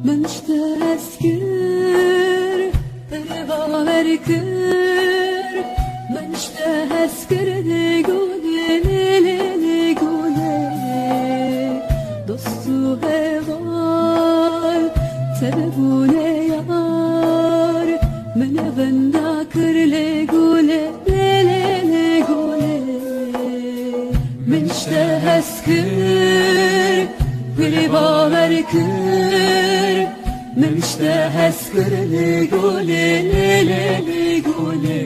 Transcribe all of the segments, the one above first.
منشتهسكر باوركر منشتهسكر لگونه لگونه دوستو هوال تبونه یار من بندا کر لگونه لگونه منشتهسكر باوركر منشتهسكر لگونه لگونه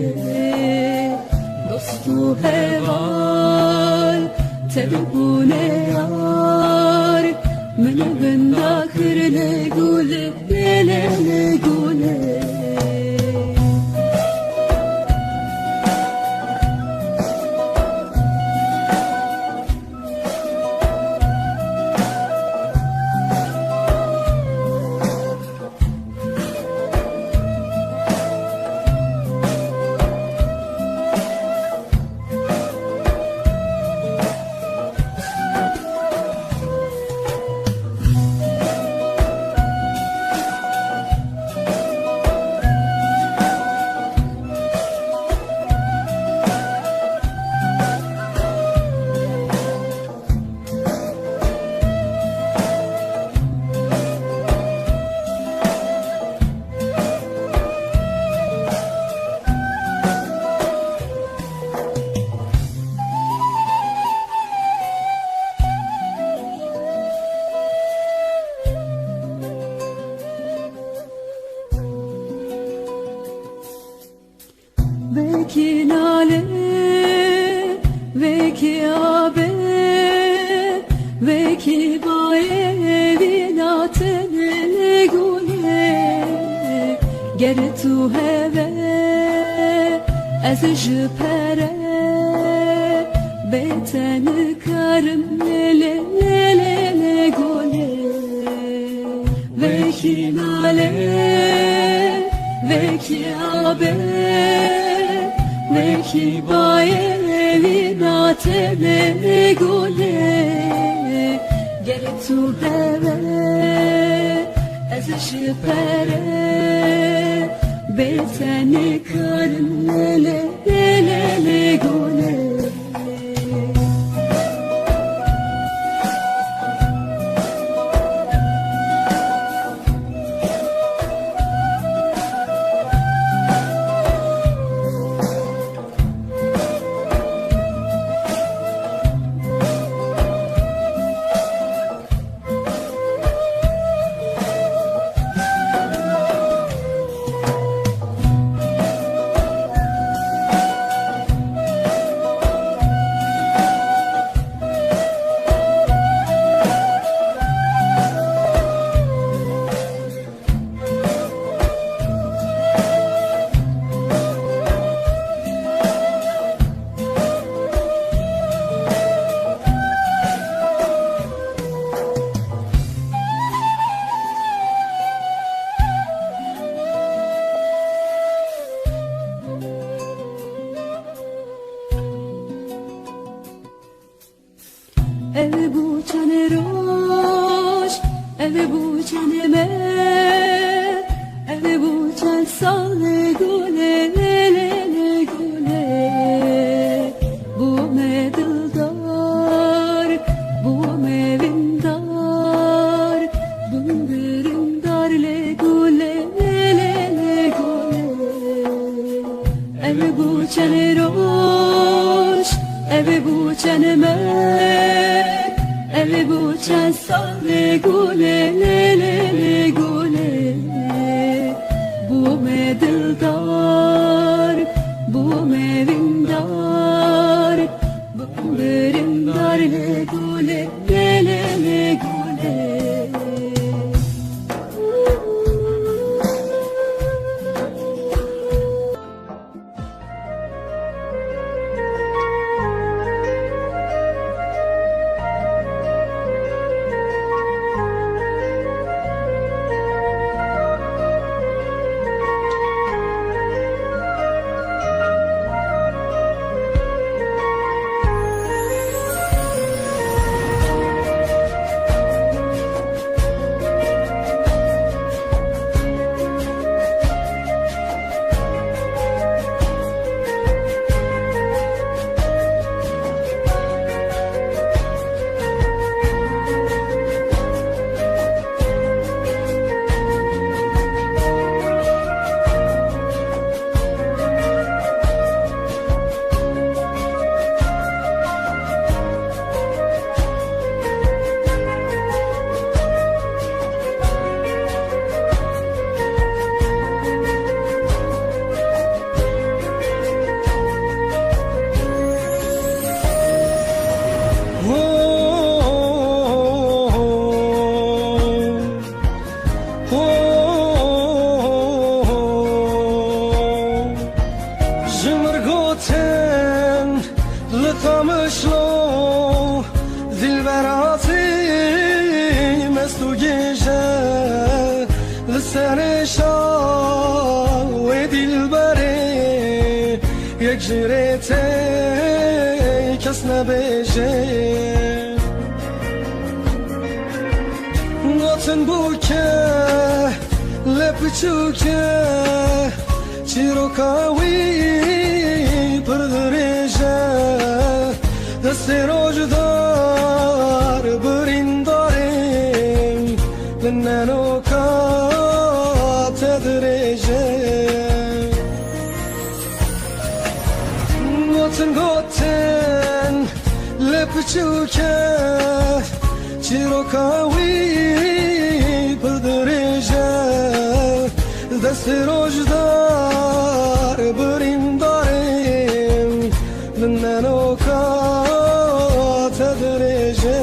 دوستو هوال تبونه یار من بندا کر لگونه لگونه Veki nale, veki abe, veki baye vinatene legune. Ger tu heve, ez jpere, beten karım lele legune. Veki nale, veki abe, veki baye vinatene legune. Ger tu heve, ez jpere, beten karım lele legune. Ev bu çane roş, ev bu çane me, ev bu çan sale gule gule. Bu me dildar, bu me vindar, bu birindar le gule gule. Ev bu çane roş, ev bu çane me, ev bu çan sale gule gule. Bu me dildar, bu me vindar, bu birindar le gule gule. beje Goten buke lepchuke Chirokawi perdreje Deste rojdar brindarim Lennano ka tedreje Goten lepchuke Chirokawi perdreje Deste rojdar brindarim Lennano ka tedreje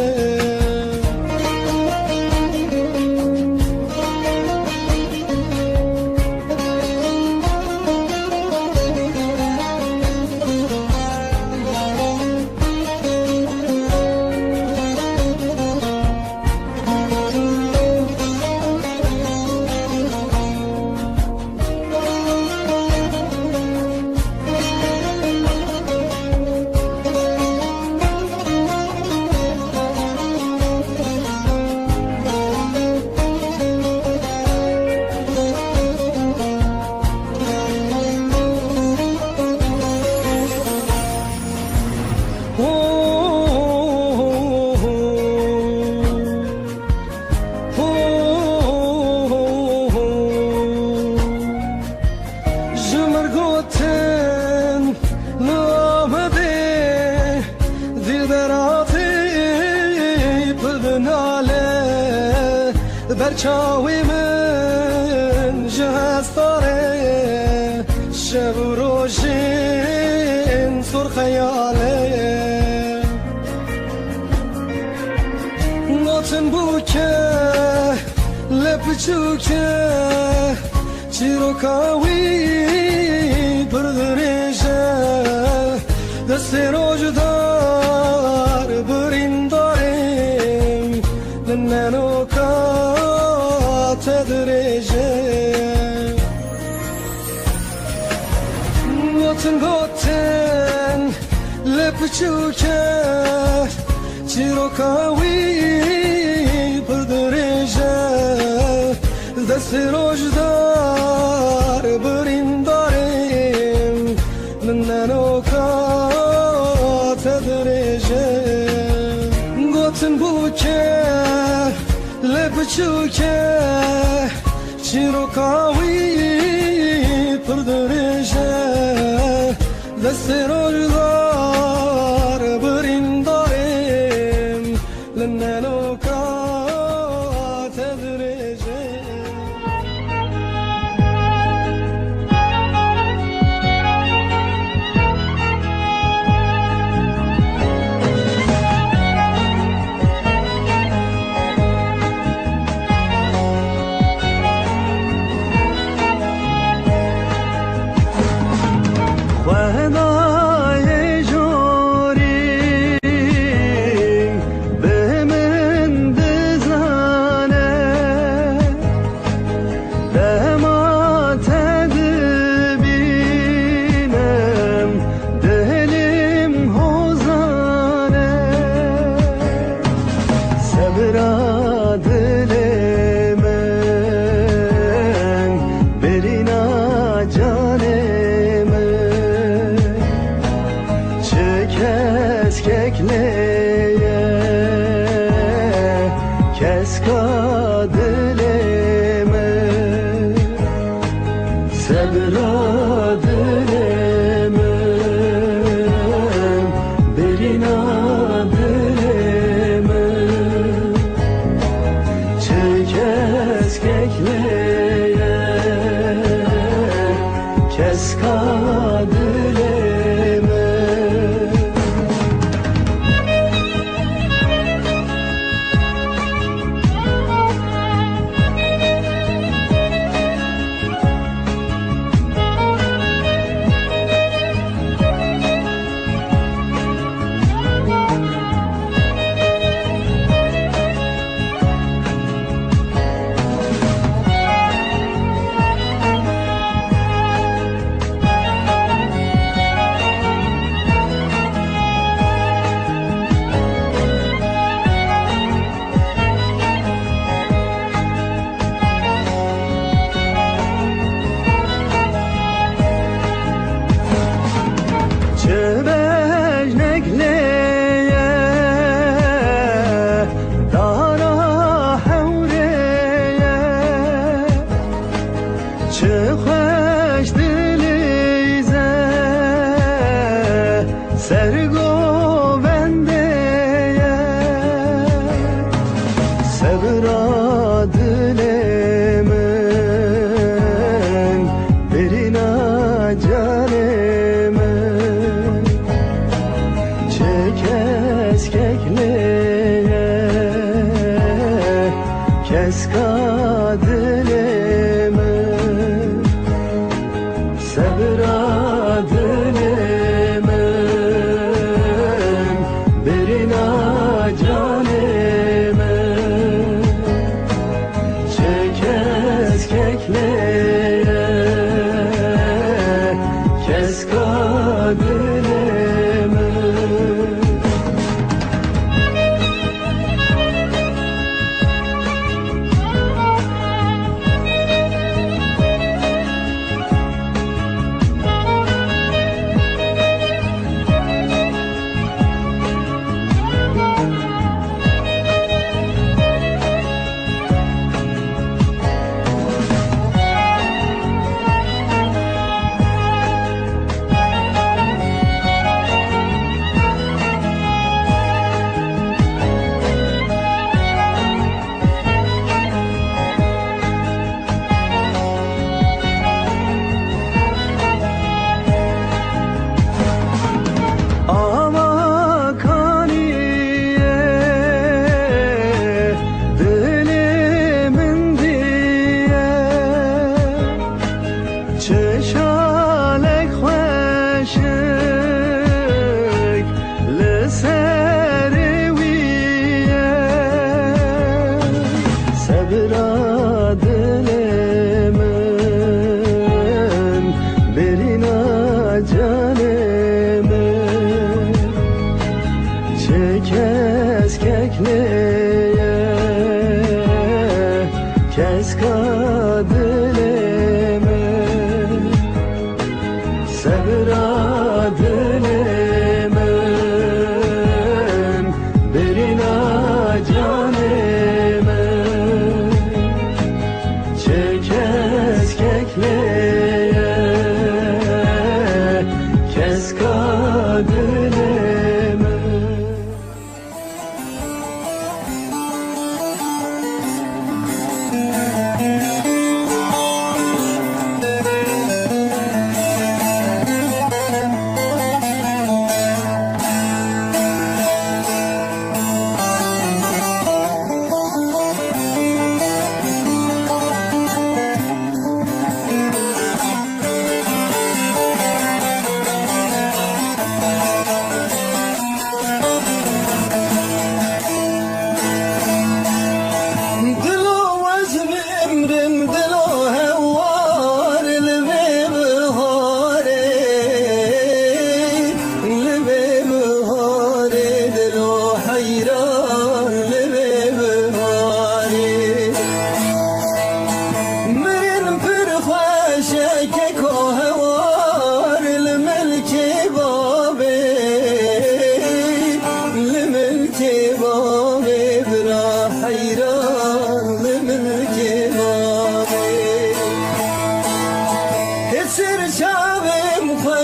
برچاوی من جهستاره شب و روشین سر خیاله نوتن بوکه لپچوکه چیروکاوی پردریشه دست روجدار برینداریم لننو تدريجه Goten lepchuke Chirokawi perdreje Deste rojdar brindarim Lennano ka tedreje Goten buke lepchuke Chirokawi perdreje Deste rojdar brindarim Lennano ka tedreje keska dilime Sevra dilime Birina canime Çekes kekleye Keska dilime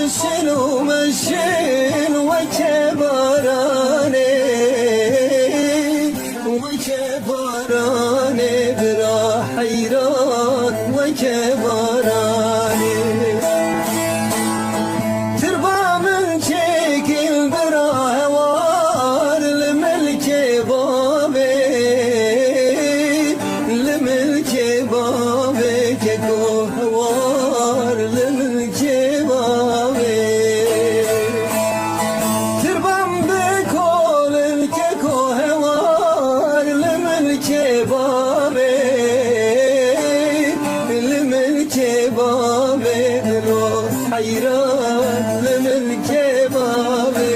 مشين ومشين وكبراني وكبراني برا حيران وكبراني تربى من شكل برا هوار لملك بابي لملك بابي كيكو هوار لملك حيران لمن كبابي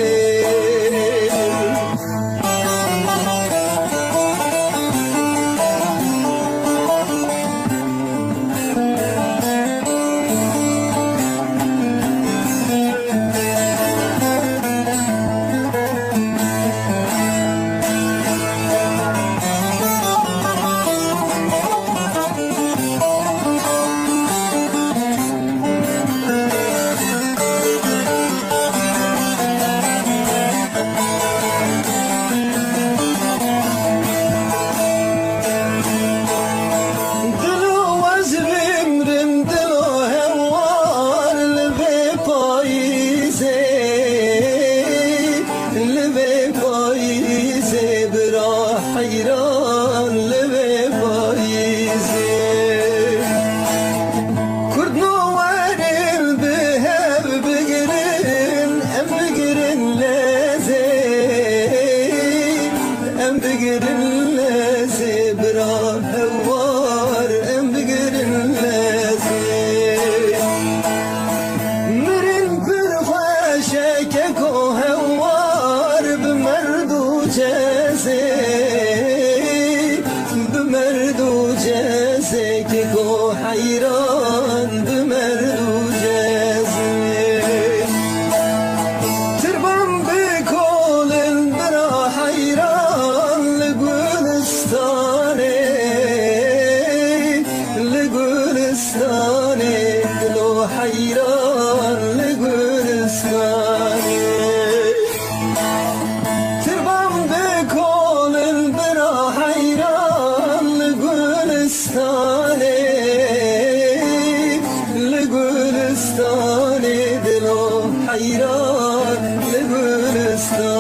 حيران لبي بايزي كرد نوار البهاب بقرن ام بقرن لازي ام بقرن لازي برا هوار ام بقرن لازي مرن برخاشة ككو هوار بمردو جازي حيران بمردو جازي تربان بكل البرا حيران لقولستاني لقولستاني دلو حيران لقولستاني تربان بكل البرا حيران لقولستاني لقولستاني دلو حيران لقولستاني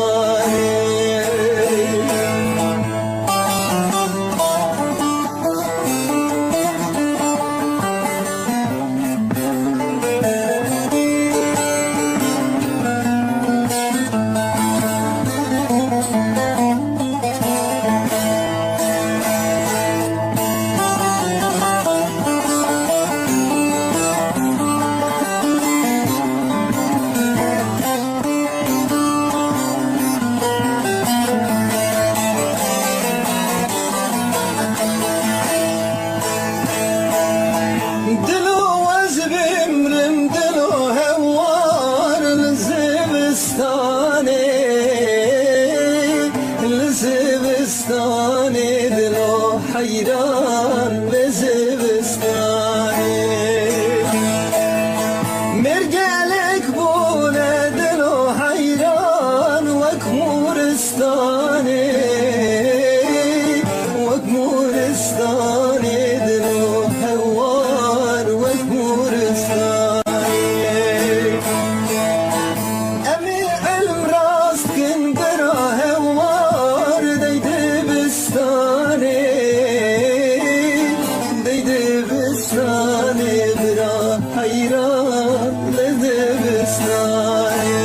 دبستاني برا حيران لدبستاني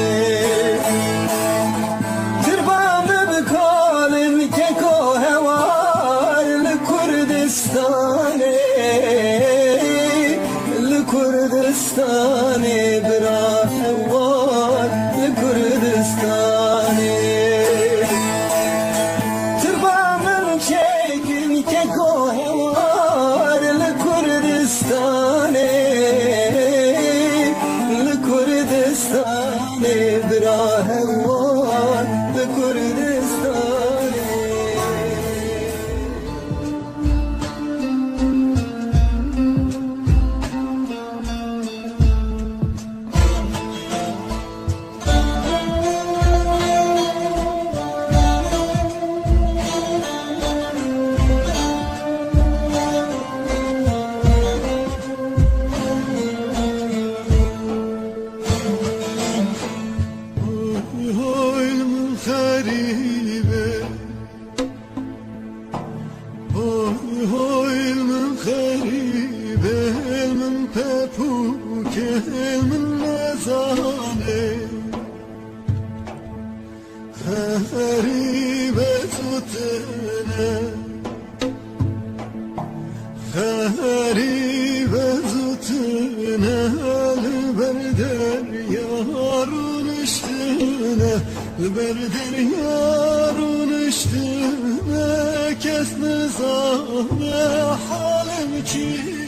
تربام بكالم كيكو هوار لكردستاني لكردستاني برا هوار لكردستاني تربام بكيكم كيكو هوار لكردستاني لكردستاني برا هوار لكردستاني غريبة زوتنا البردر يارون اشتنا البردر يارون اشتنا كس نظام حالم كيه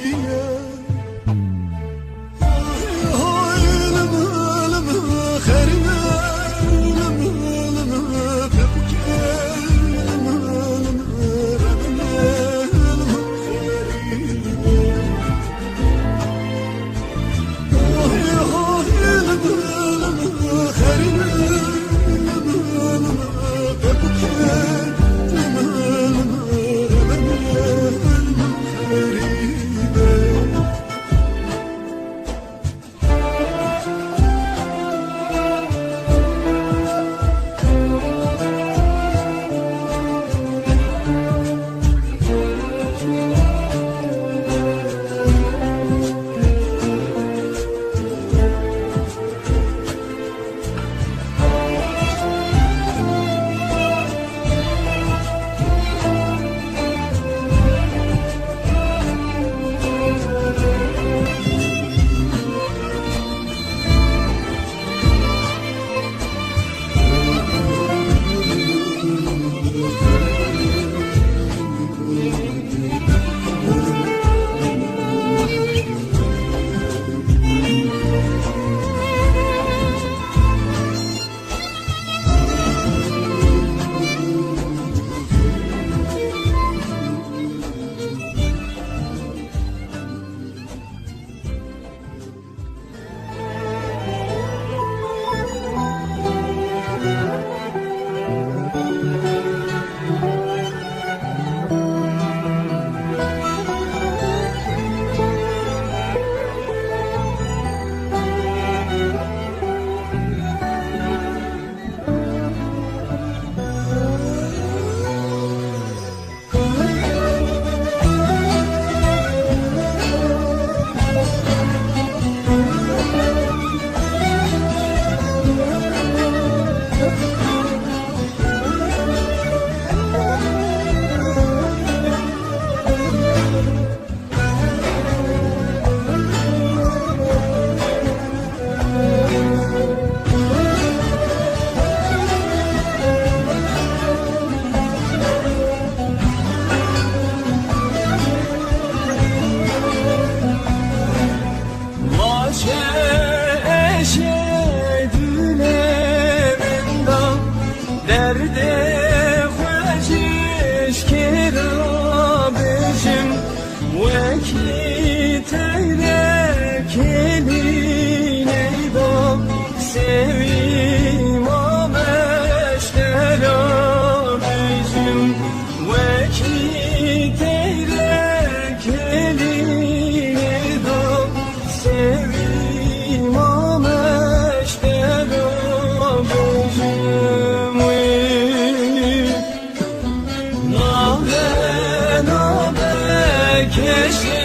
keşke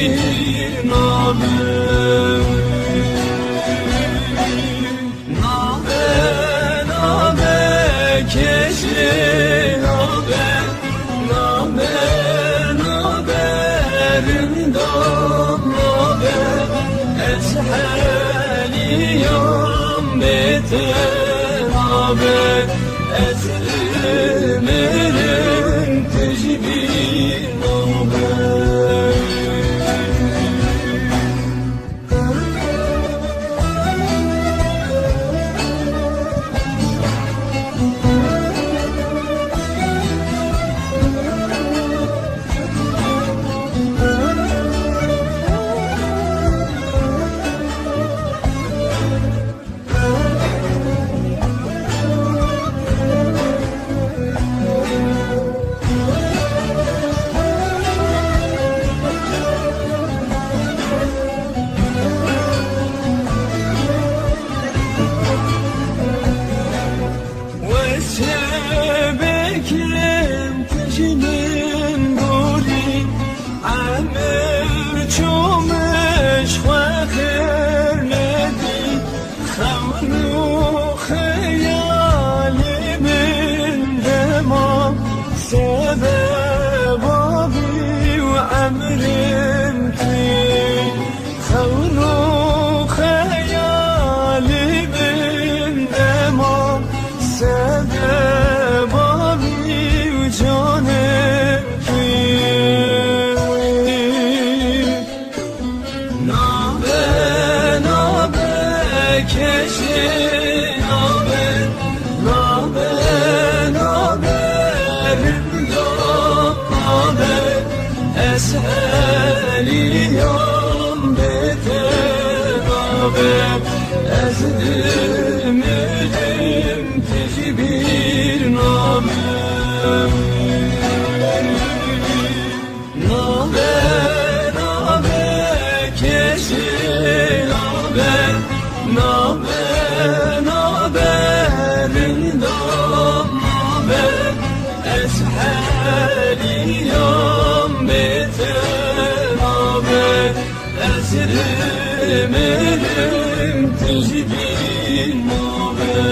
bir naber. Naber, naber, keşke naber, naber, naberin dam naber, esheliyam beter naber, eslimerin tecbir naber. وسبكم تجنن قولي عمر شومش وخير ندي خمرو خيالي من دمام سبب أبي وعمر انتي خمرو خيالي من دمام سبب أبي وجانب نابه نابه کشی نابه نابه نابه رندام نابه اسهلیام بهتر نابه از دلم تجبیر نابه نابه نابه کشی نابه نابه نابه رندام نابه اسحلیام بهتر نابه از دلم تجبیر نابه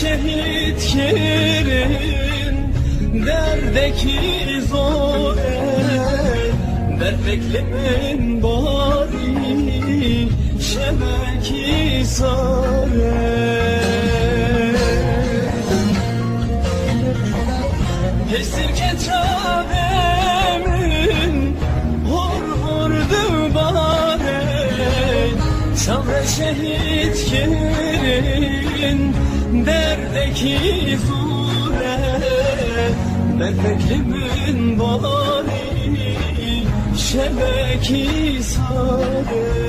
şehit kirin derdeki zore dert beklemen bari şebeki sare esirge çaremin hor vurdu bari sabre şehit kirin derdeki zure dert beklemin bari şebeki sare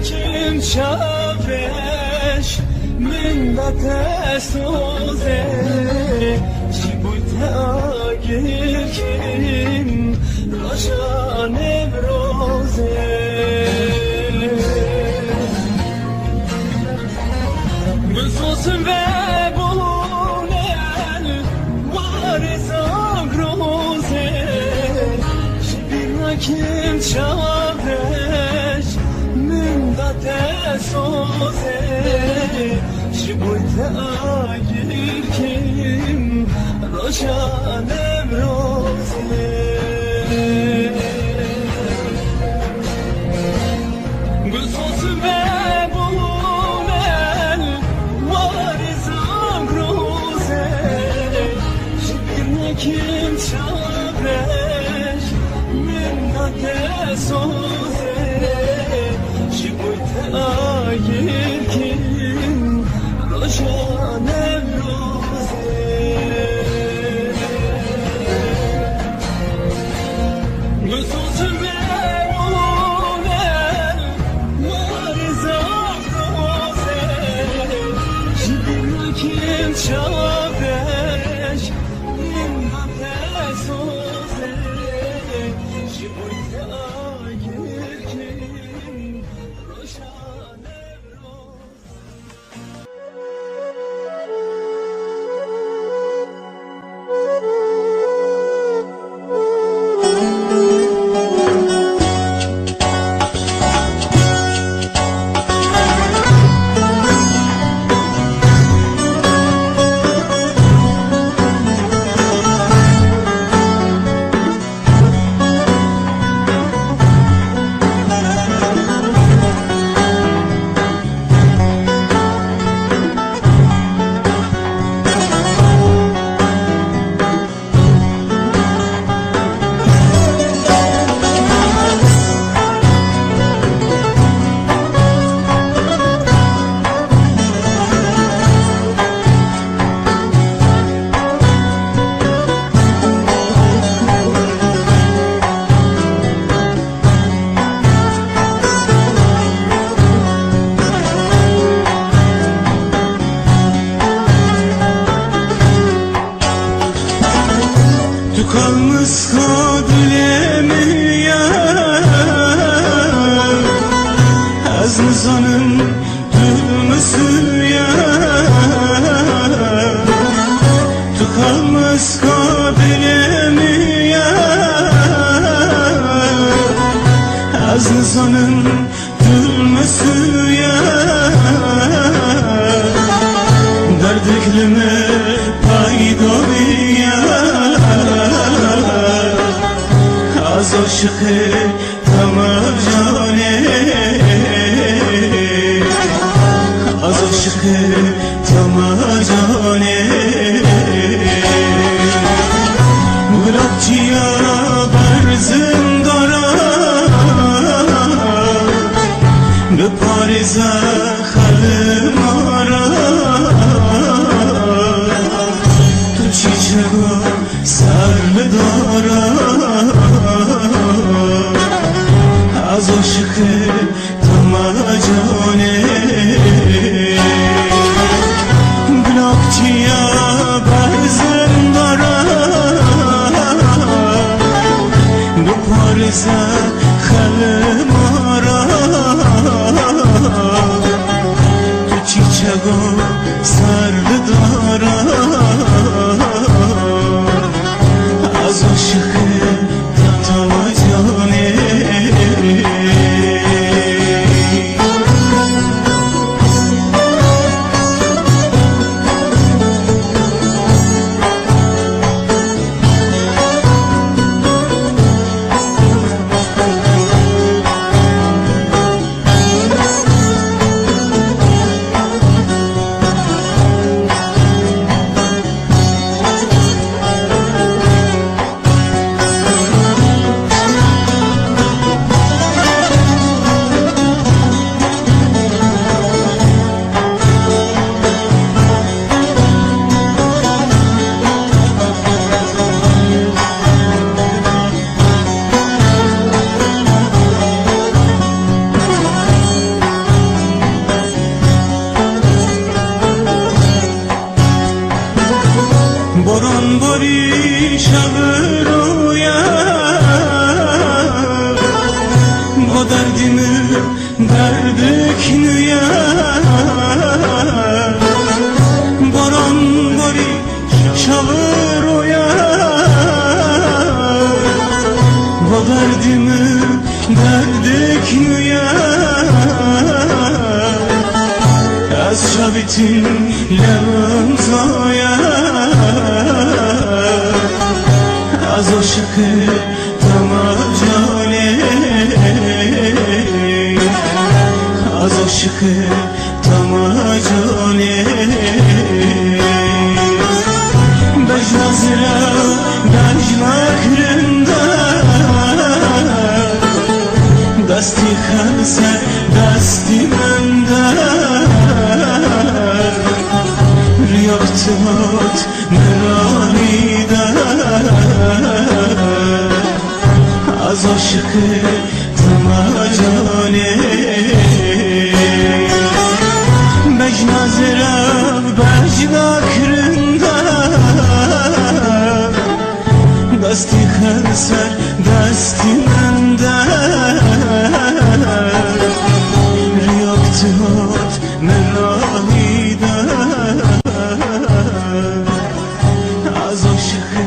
kim çavreş min batesuze Ci bujte agir kim Roşa nevroze Gülsüz ve bunel Variz agroze Şibirna kim çavreş Min batesuze Ci bujte agir kim Roşa nevroze Gülsüz ve bunel Variz agroze Şibirna kim çavreş Min batesuze Ci bujte agir kim Roşa nevroze Gülsüz ve bunel Variz agroze Şibirna kim çavreş Min batesuze Ci bujte agir kim Roşa nevroze Kalmış kadilemi ya Az nizanın dülmüsü ya Kalmış kadilemi ya Az nizanın dülmüsü ya Derdiklime paydovi ya Az aşıkı tamam cane Az aşıkı tamam cane Bırakçıya berzim dara Be Paris'e halim ara Tu çiçeğe sarlı dara Az aşıkı tamacane Bırakçıya berzim dara Bu Paris'e halim ara Tu çiçeğe sarlı dara Az aşıkı tamacane vaktin levim zoya Az aşıkı tamacane Az aşıkı tamacane Bejna zira bejna kırında Dasti khalsa dasti manda Riyartımot meranida Az aşıkı tamacane Bejna zira bejna kırında Dasti khalsa dasti manda Riyartımot meranida Az aşıkı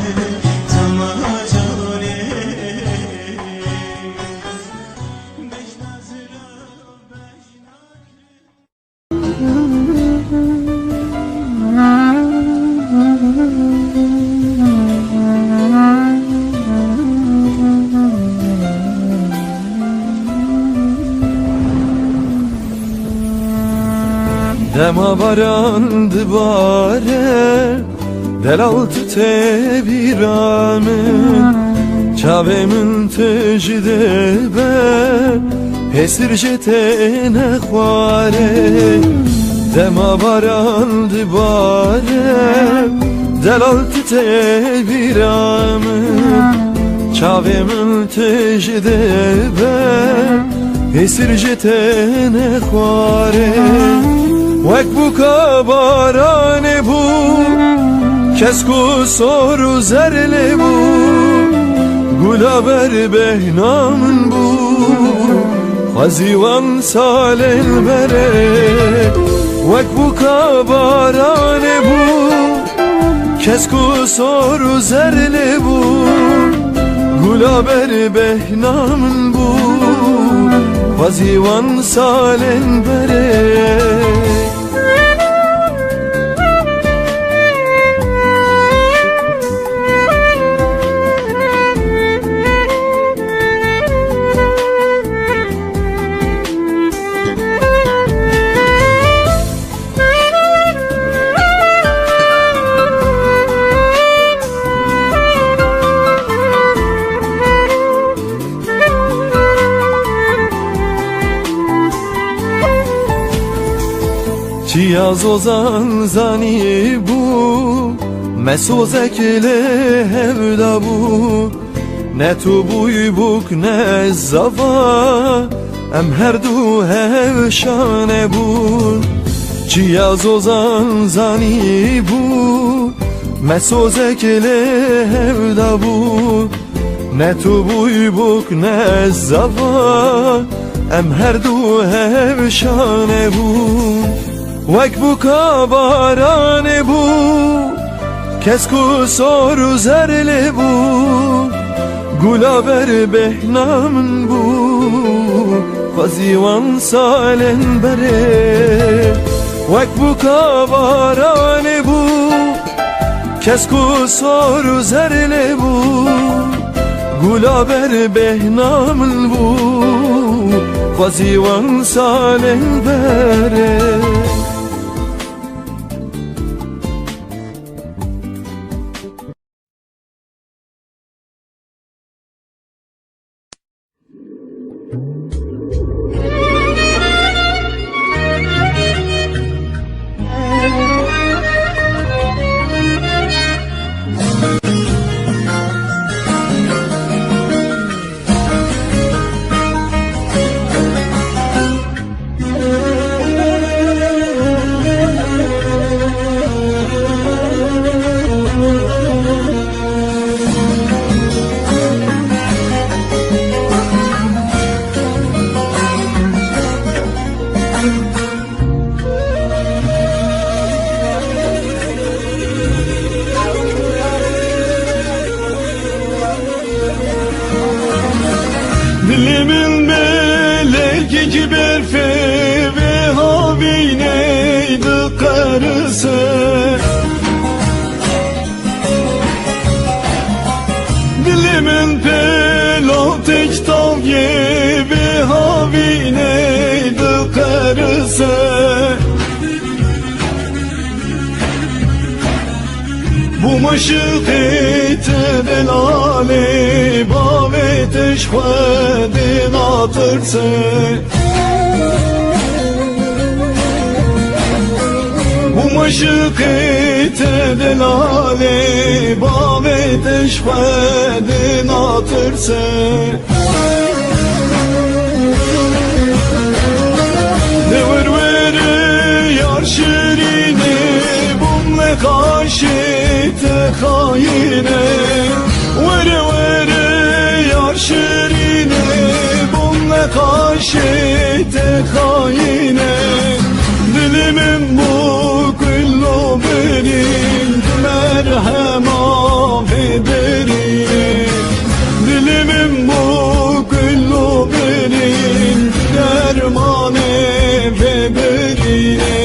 tamacane Bejna zira bejna Dema baran dibare Del altı tebiramı Çavemin tecide be Pesircete nekhware Dema baran dibare Del altı tebiramı Çavemin tecide be Pesircete nekhware Vek bu kabarane bu Kesku soru zerle bu Gulaber behnamın bu Hazivan salen bere Vek bu kabarane bu Kesku soru zerle bu Gulaber behnamın bu Hazivan salen bere Çiyaz ozan zani bu Mesozek le hevda bu Ne tu buy buk ne zava Em her du hevşane bu Çiyaz ozan zani bu Mesozek le hevda bu Ne tu buy buk ne zava Em her du hevşane bu Vek bu kabarane bu Kesku soru zerle bu Gulaber behnamın bu Hazivan salen bere Vek bu kabarane bu Kesku soru zerle bu Gulaber behnamın bu Hazivan salen bere Dilimin meleki ciberfe ve havine dıkka karısı. Dilimin pelotek tav gibi havineydi karısı. Bu maşıkete delali bavet eşkvedin atırsı. Bu maşıkete delali bavet eşkvedin atırsı. Devir veri yar şirini bumle kaşite kayine. Veri veri yar şirini bumle kaşite kayine. Dilimin bu kullu benim merhema bederi. Dilimin bu kullu benim dermane ve berine.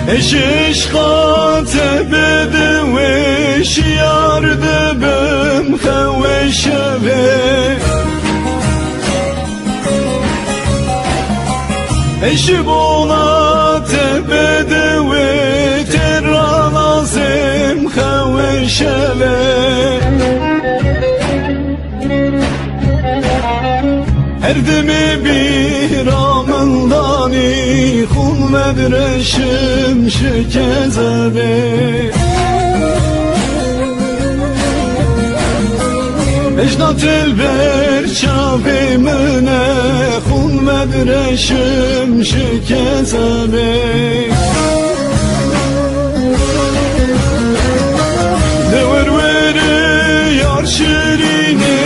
Eşişka tebede ve şiyardı büm feveşeve. Eşi bona tebede ve terranazim feveşeve. Erdemi bir amındani kun medreşim şekezebe. Ecdat elber çavimine kun medreşim şekezebe. Devir veri yar şirini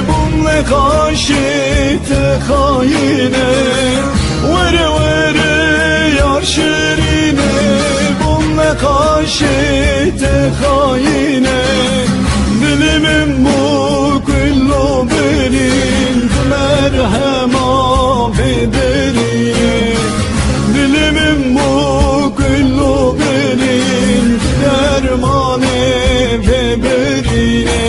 bumle kaşite kayine. Veri veri yar şirini bumle kaşite kayine. Dilimin bu kullu benim merhema bederi. Dilimin bu kullu benim dermane ve berine.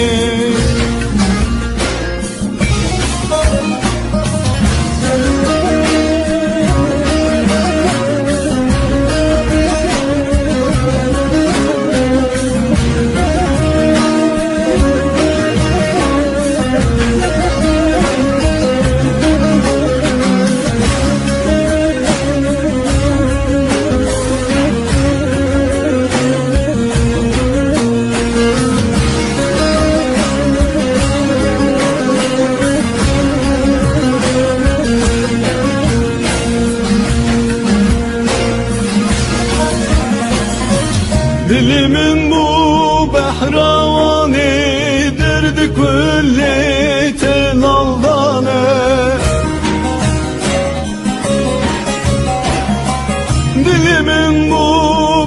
Dilimin bu behravani derdi kulli tenaldane. Dilimin bu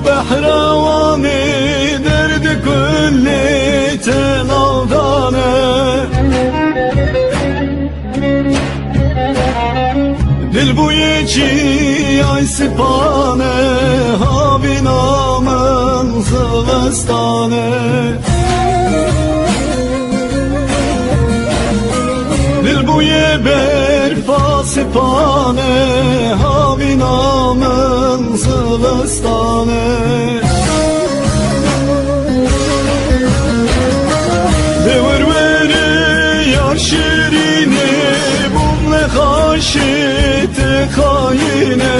behravani derdi kulli tenaldane. Dil bu yeçi ay sipane habinamın zıvestane. Dil bu ye berfa sipane habinamın zıvestane. Devir veri yar şirini bumle kaşite kayine.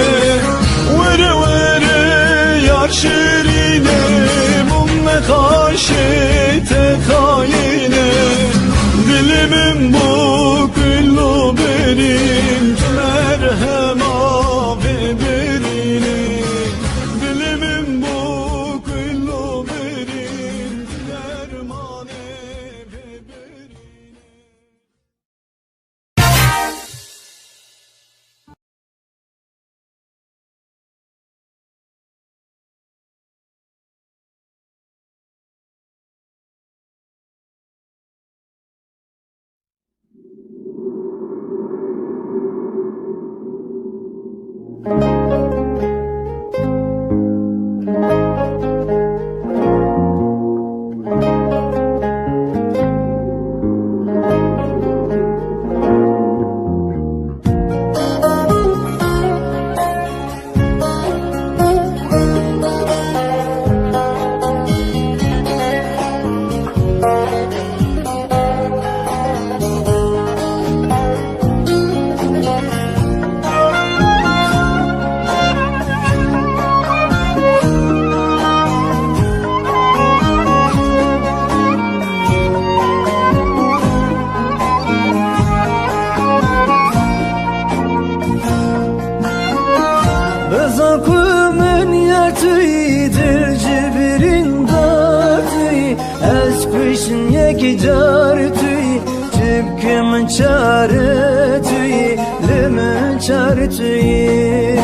Veri veri yar şirini bumle kaşite kayine. Dilimin bu kullu benim merhem abi benim. Dilimin bu kullu benim derman evi benim. Zakumun yatıydır cibirin dartıyı Ez kuşun yeki cartıyı Çıpkımın çartıyı Lümün çartıyı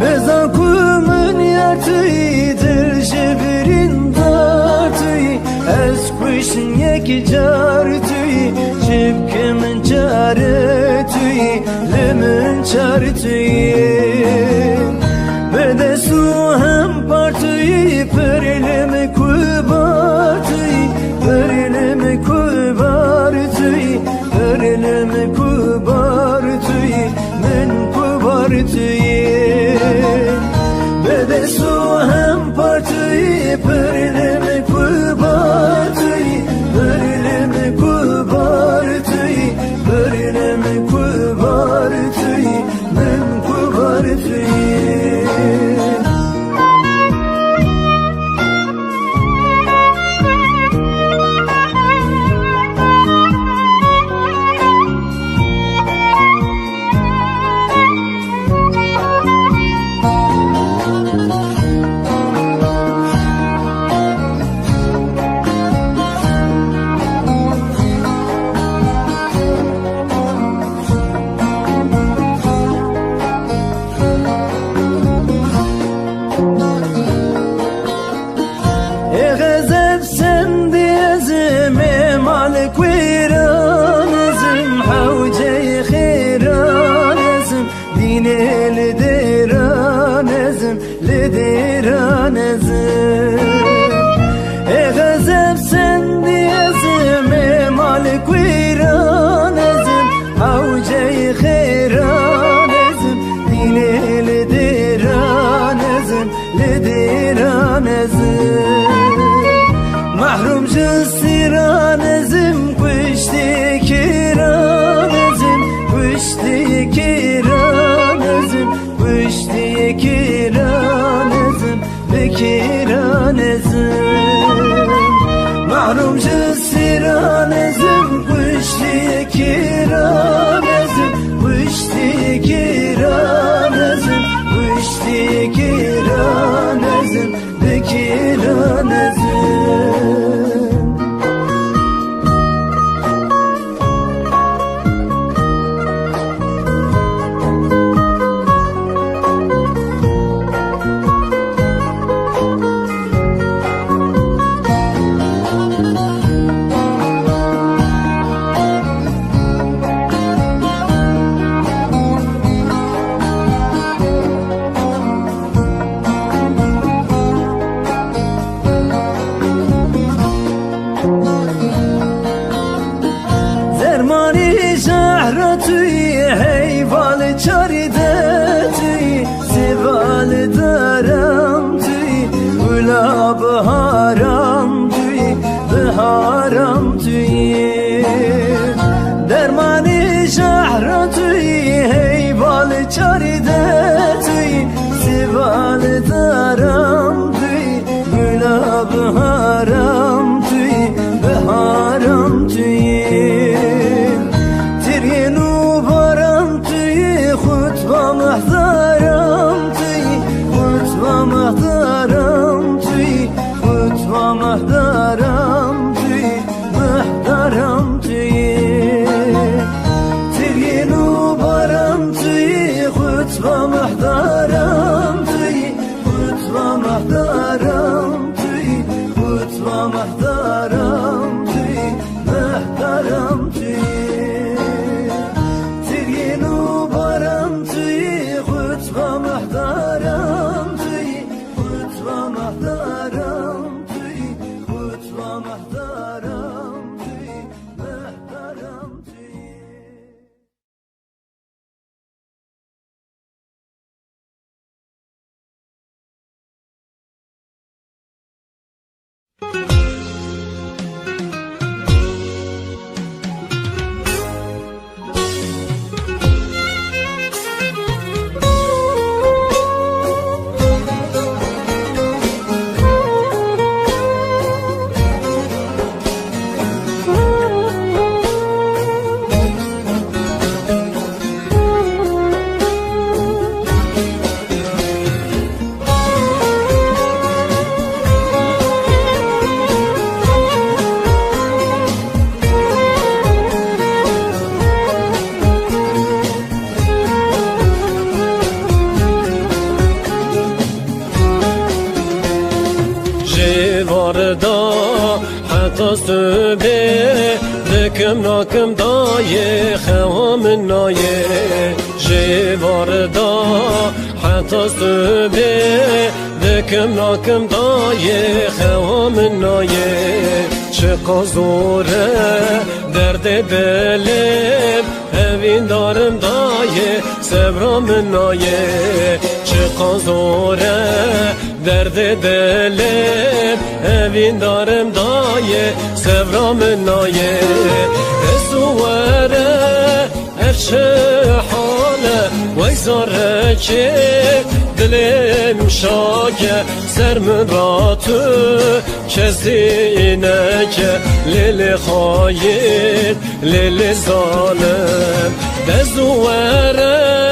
Bezakumun yatıydır cibirin dartıyı Ez kuşun yeki cartıyı Çıpkımın çartıyı Lümün çartıyı Bede su hem partıyı Perilimi kubartıyı Perilimi kubartıyı Perilimi kubartıyı Men kubartıyı Bede su hem partıyı Perilimi kubartıyı Perilimi kubartıyı Perilimi kubartıyı Men kubartıyı غزب سندي ازم مالك ويران ازم حوجي خيران ازم دين لديران ازم لديران ازم غزب سندي ازم مالك ويران ازم حوجي خيران ازم دين لديران ازم لديران ازم محروم جسيران ازم كشتي كيران ازم كشتي كيران ازم كشتي كيران ازم بكيران ازم محروم جسيران ازم كشتي كيران ازم كشتي كيران ازم كشتي كيران ازم بكيران ازم خطبه محترم توی خطبه محترم توی خطبه محترم توی محترم توی ترینو بارم توی خطبه محترم توی خطبه محترم توی خطبه محترم توی محترم توی ترینو بارم توی خطبه محترم توی خطبه محترم توی خطبه محترم توی محترم توی جواردا حتی سبه دکم ناکم دایه خوام نایه جواردا حتی سبه دکم ناکم دایه خوام نایه چه قازوره درد دلم اوین دارم دایه سبرام نایه چه قازوره درد دلم اوین دارم دایه سبرام نایه سواره افشه حاله ویزاره که دلم شاکه سر من را تو کسی نکه لیل خواهید لیل ظالم دزواره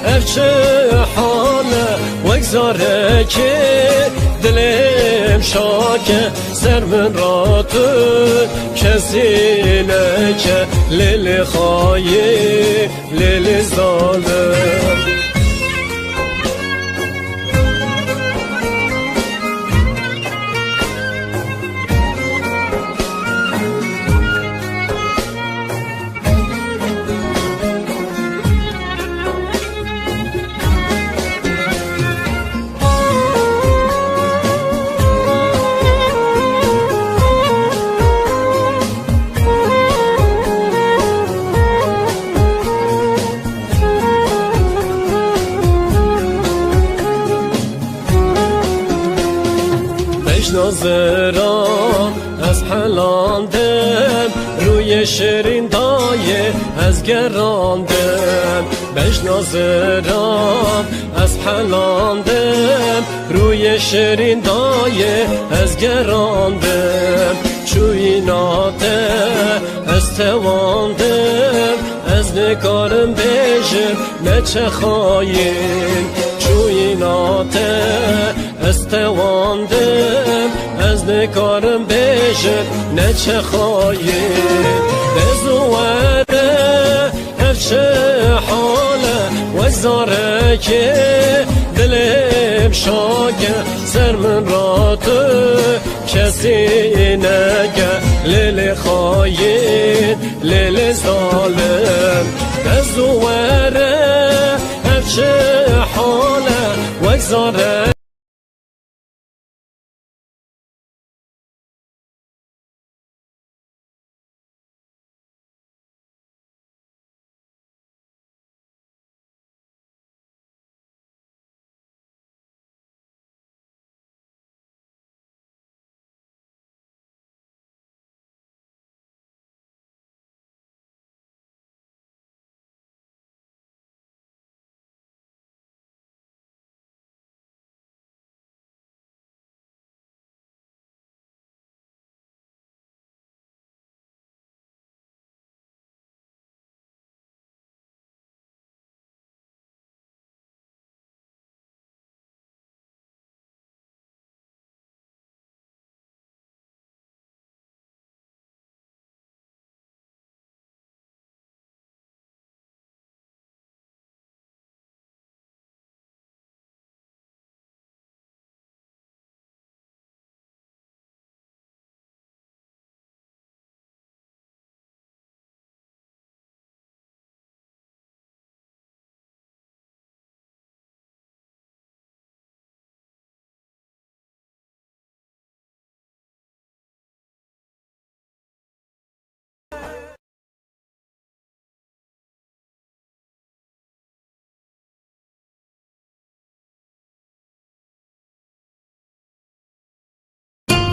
افشه حاله ویزاره که دلم شاکه سر من را تو کسی نکه لیل خواهید لیل ظالم ناظران از حلاندم روی شیرین دایه از گراندم بش ناظران از حلاندم روی شیرین دایه از گراندم چوی ناده از تواندم از نکارم بیشم نچه خواهیم چوی ناده استواندم از نکارم بیشم نچه خواهیم بزواره افشه حاله وزاره که دلم شاگه سر من را تو کسی نگه لیل خواهید لیل ظالم بزواره افشه حاله وزاره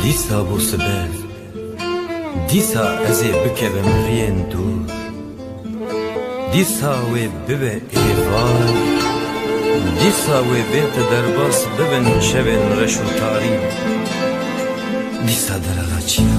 Dîsa bû siber, dîsa ez ê bikevim riyên dûr, dîsa wê bibe êvar, dîsa wê bête derbas bibin şevên reş û tarî, dîsa derela çîya.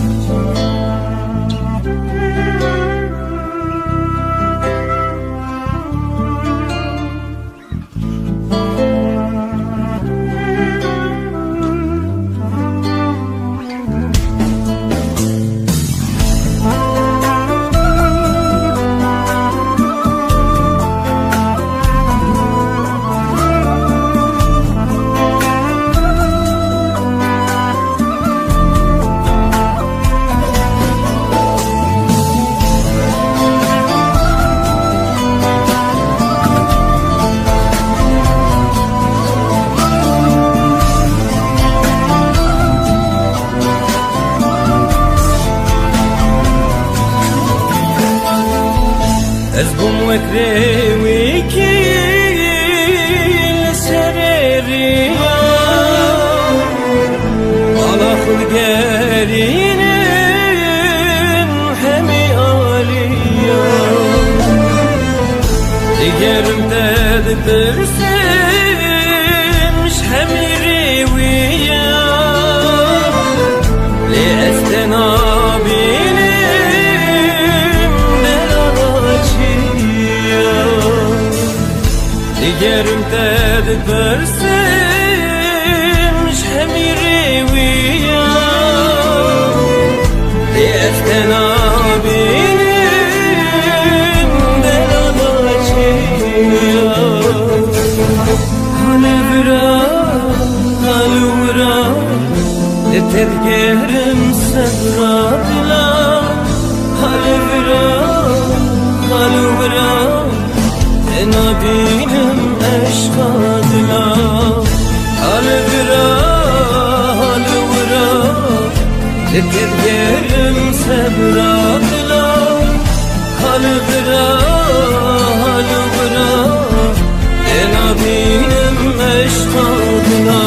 Ez bum wekrewi ki sereriya ala khudgerinin hemi aliya digerim tedbirsinmiş hemi reviya li estenabinin digerim tedbirsinmiş hemi reviya li estenabinin delalaçiya halevra haluvra tedgerim sevradla halevra haluvra Nabinim eşkadla Halvira, halvira Tedgerim sebradla Halvira, halvira Nabinim eşkadla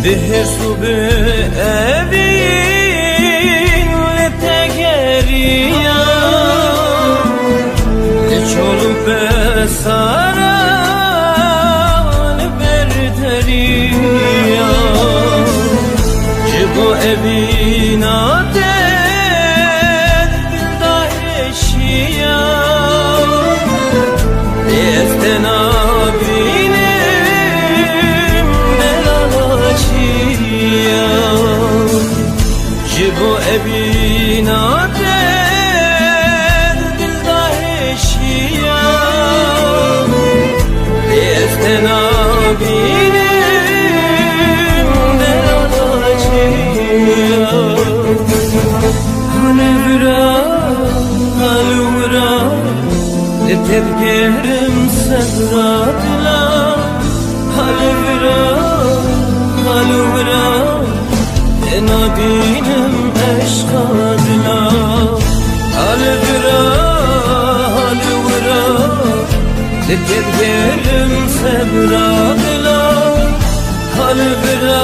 Bihersu be evin letegeriya Çolum be saran berderiya Cibo evin adet daheşiya Esten abinin Cibo evin adet dildaheşiya Esten abinin delalaçiya Halevra, halvra tedgerim sevradla Halevra, halvra Nabinim eşkadla Halvira, halvira Tedgerim sebradla Halvira,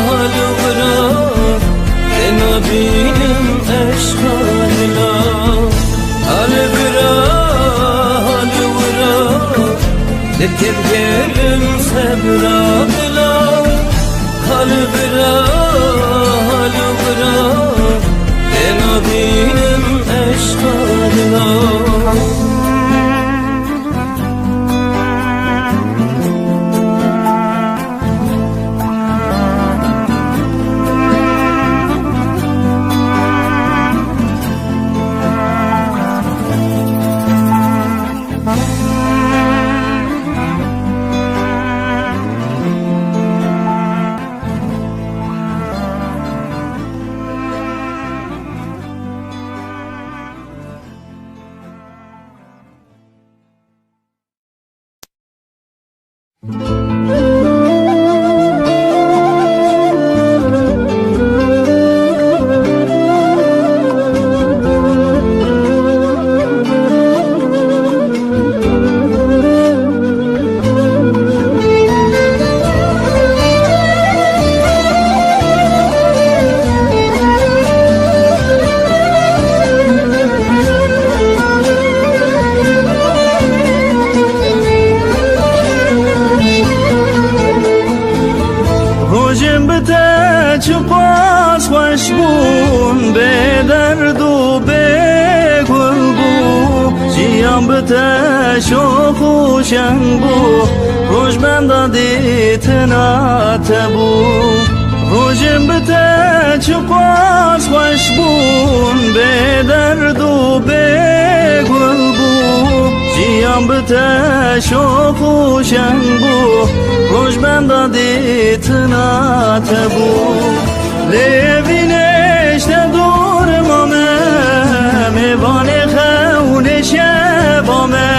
halvira Nabinim eşkadla Halvira, halvira Tedgerim sebradla Halvira, halvira Nabinim eşkadla به درد و به گل بو جیان بتش و خوشنگ بو روش بندادی تنات بو روشم بته چه قاس خوش بون به درد و به گل بو جیان بتش و خوشنگ بو روش بندادی تنات بو لبینش دور مامه میوان خون شبامه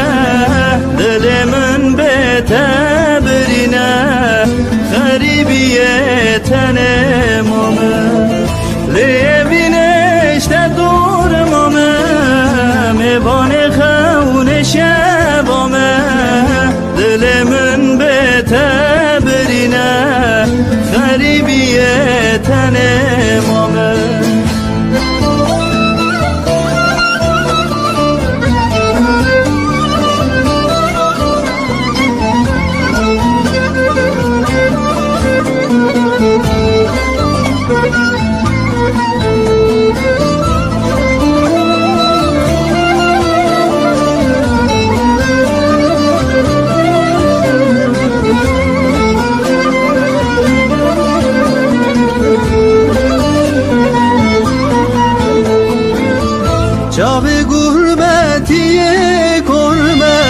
دل من به تبرینه غریبیه تن مامه لبینش دور مامه میوان خون شبامه دل من به تبرینه غریبیه تن مامه چاوی گربتی کرمه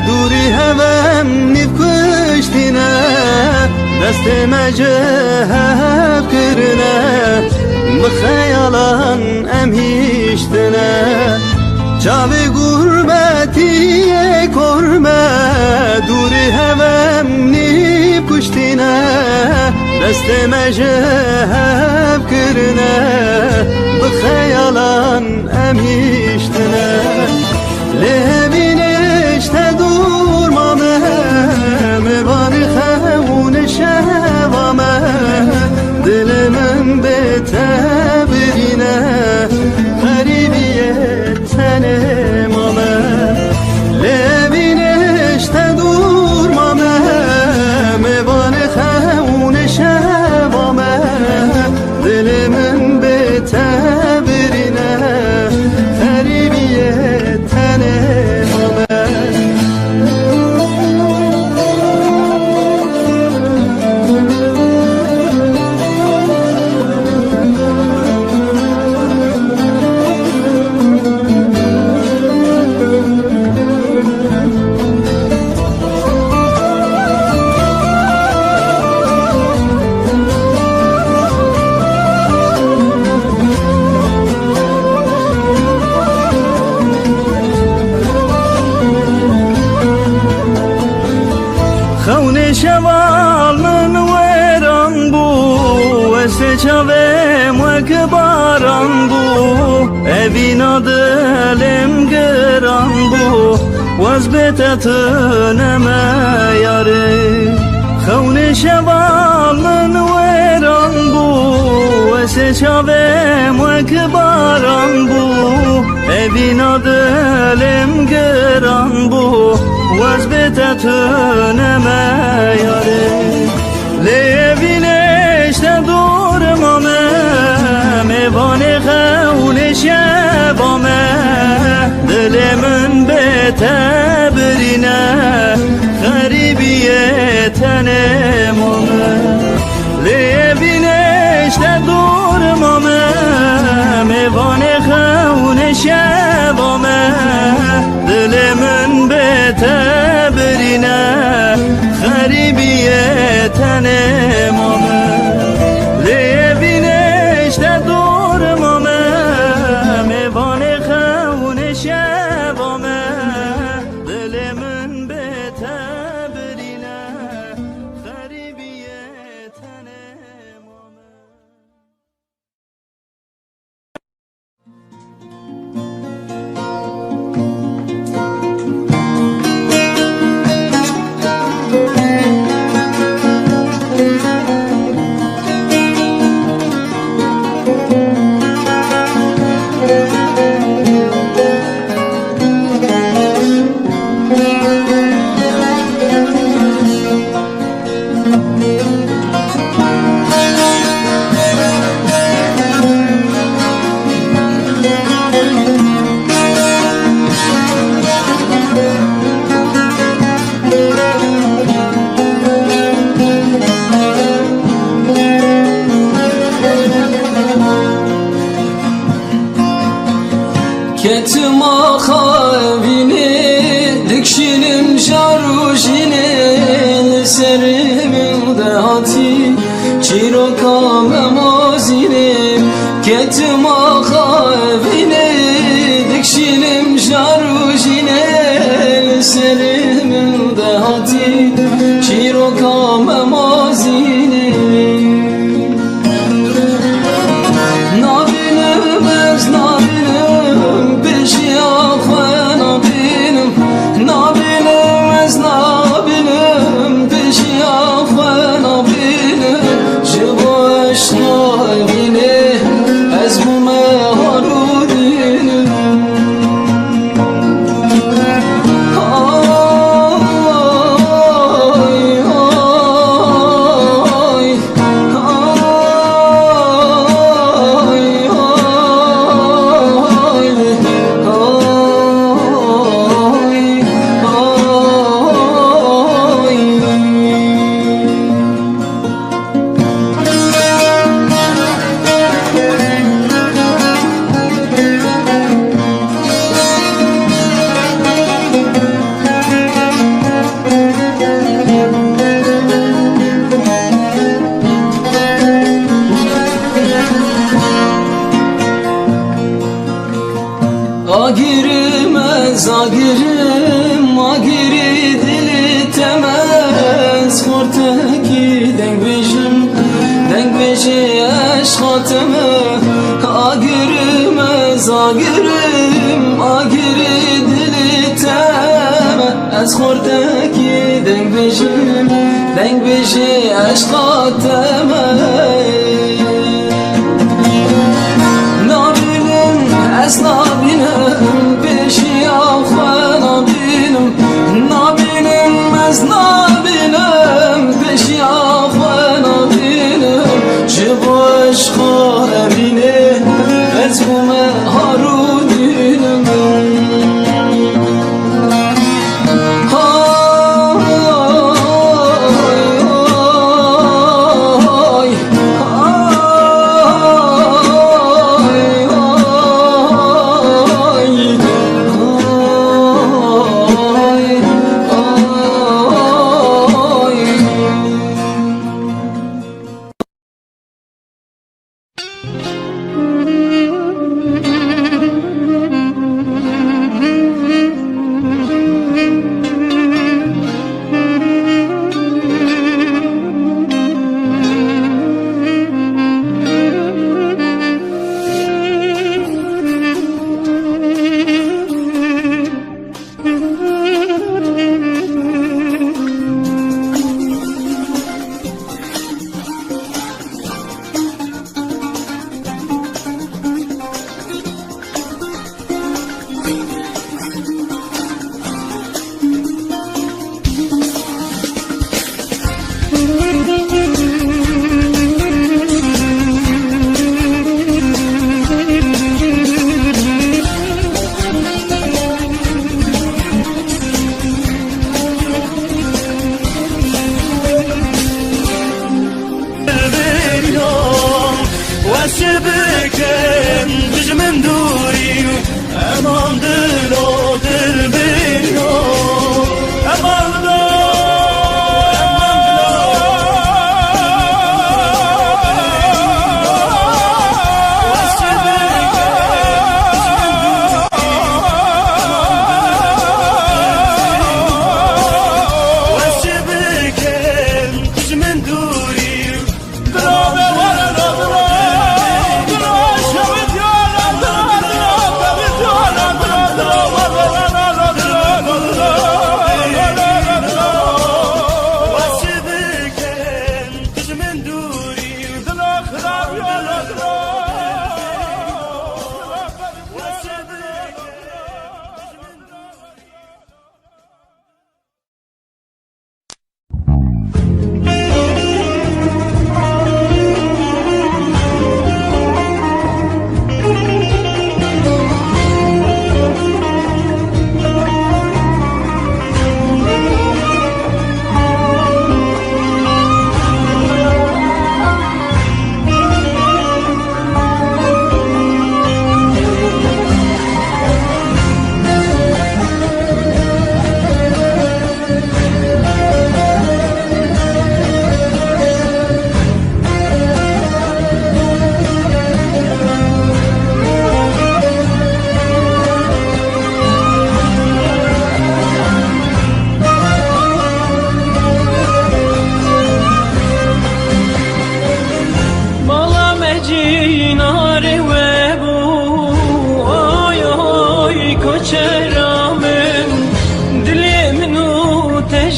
دوری همم نیف کشتینه دست مجهب کرنه بخیالان ام هیشتنه چاوی گربتی کرمه دوری همم نیف کشتینه دست مجهب کرنه بخیالان امیشتنه لبینش تدور مامه میوان خون شوامه دل من به تبرینه غریبیه تن مامه لبینش تدور مامه میوان خون شوامه دل من به تبرینه غریبیه تن مامه خون شوال من ویران بو وست چاوم وک باران بو اوینا دلم گران بو واز بتتنم یاره خون شوال من ویران بو وست چاوم وک باران بو اوینا دلم گران بو واز بتتنم یاره لبینش دور مامه میوان خون شبامه دل من به تبرینه غریبیه تن مامه لبینش دور مامه میوان خون شبامه دل من به تبرینه غریبیه تن مامه لبینش دور مامه میوان خون شبامه دل من به تبرینه غریبیه تن مامه سلم دهاتی چیرو کام مازینه نابینم از نابینم بشی آخوه نابینم نابینم از نابینم بشی آخوه نابینم جبو عشقای بینه از بومه هارو دینم Agirmez agirim agiri dili temez Korteki dengbeji eşkateme Agirmez agirim agiri dili temez Korteki dengbeji eşkateme از نابینم پیشی آخوه نابینم نابینم از نابینم پیشی آخوه نابینم چه با عشقا امینه از بومه هارو دینم شبكم بجمن دوري أمان دلو دل بينو أمان دلو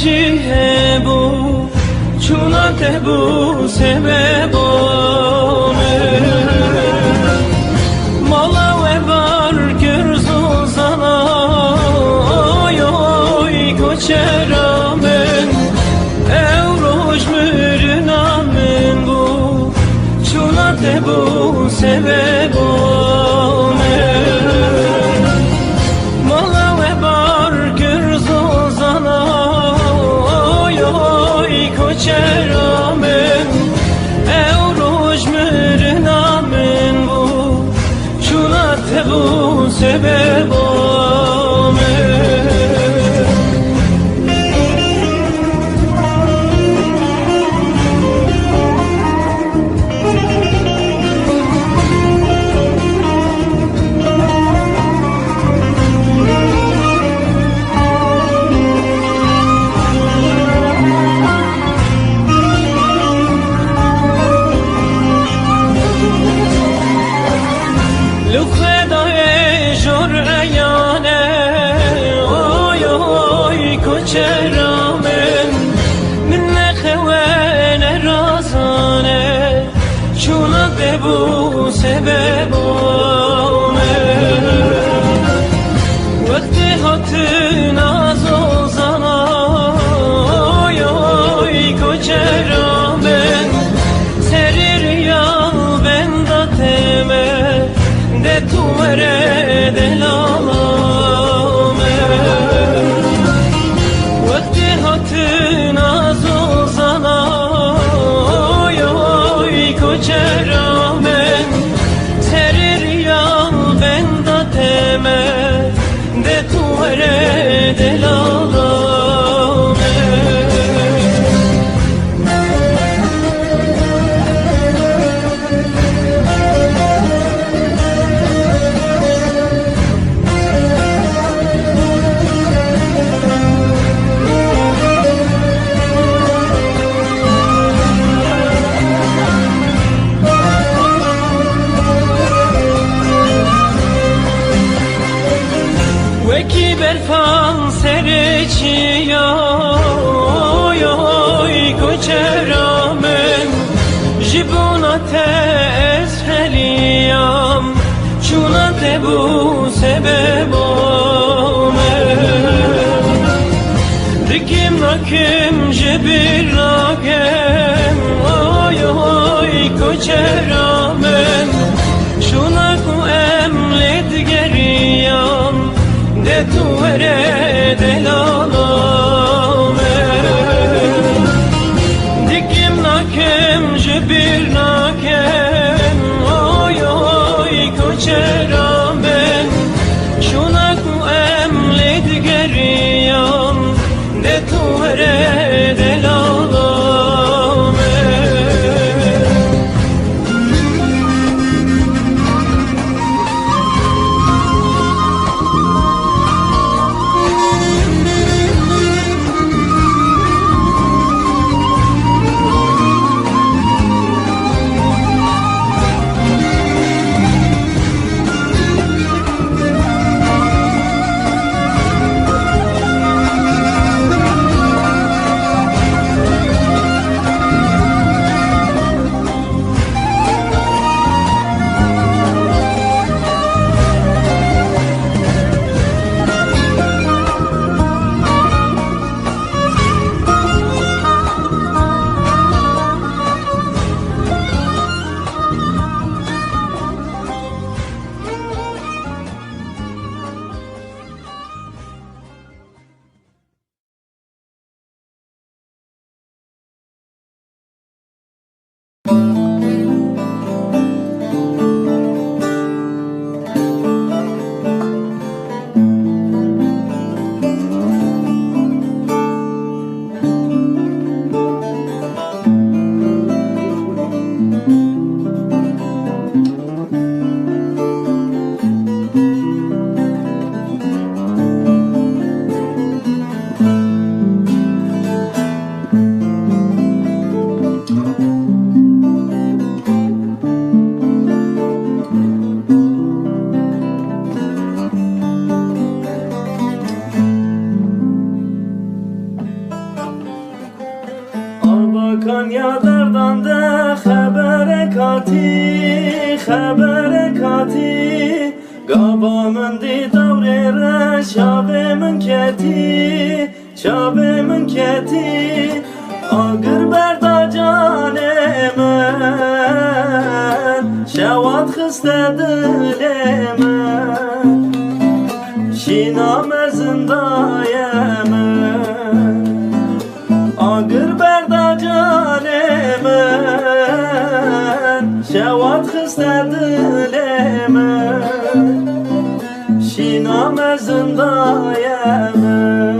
jihebu Çuna tebu sebebome Mala ve var gürzu zana Oy oy koçeramen Evroj mürünamen bu Çuna tebu sebebome Mala ve var gürzu zana Oy oy koçeramen Evroj mürünamen bu Çuna tebu sebebome Lükheda jor ayane Oy oy koçeramen Minne khevene razane Çuna debu sebebome Vakti hatın az ozana Oy oy koçeramen Serir yal benda teme De tu vere delalame Vakti hatın az ozana Oy oy koçeramen Serir yal benda teme De tu vere delalame Veki berfan sereçiya Oy oy koçeramen Jibuna te esheliyam Çuna tebu sebebome Dikim nakim jibir rakem Oy oy koçeramen Çuna ku emlet geriyam De tu vere delalame Dikim nakem jibir nakem Oy oy koçeramen Şuna ku emlet geriyam De tu vere delalame Konya derdan de xebere kati Gabamın di davre re şabemin keti Agır berda canemen Şevat xiste dilemen Şina mezında yemen Agır berda canemen Şevat xiste dilemen Şina mezında yemen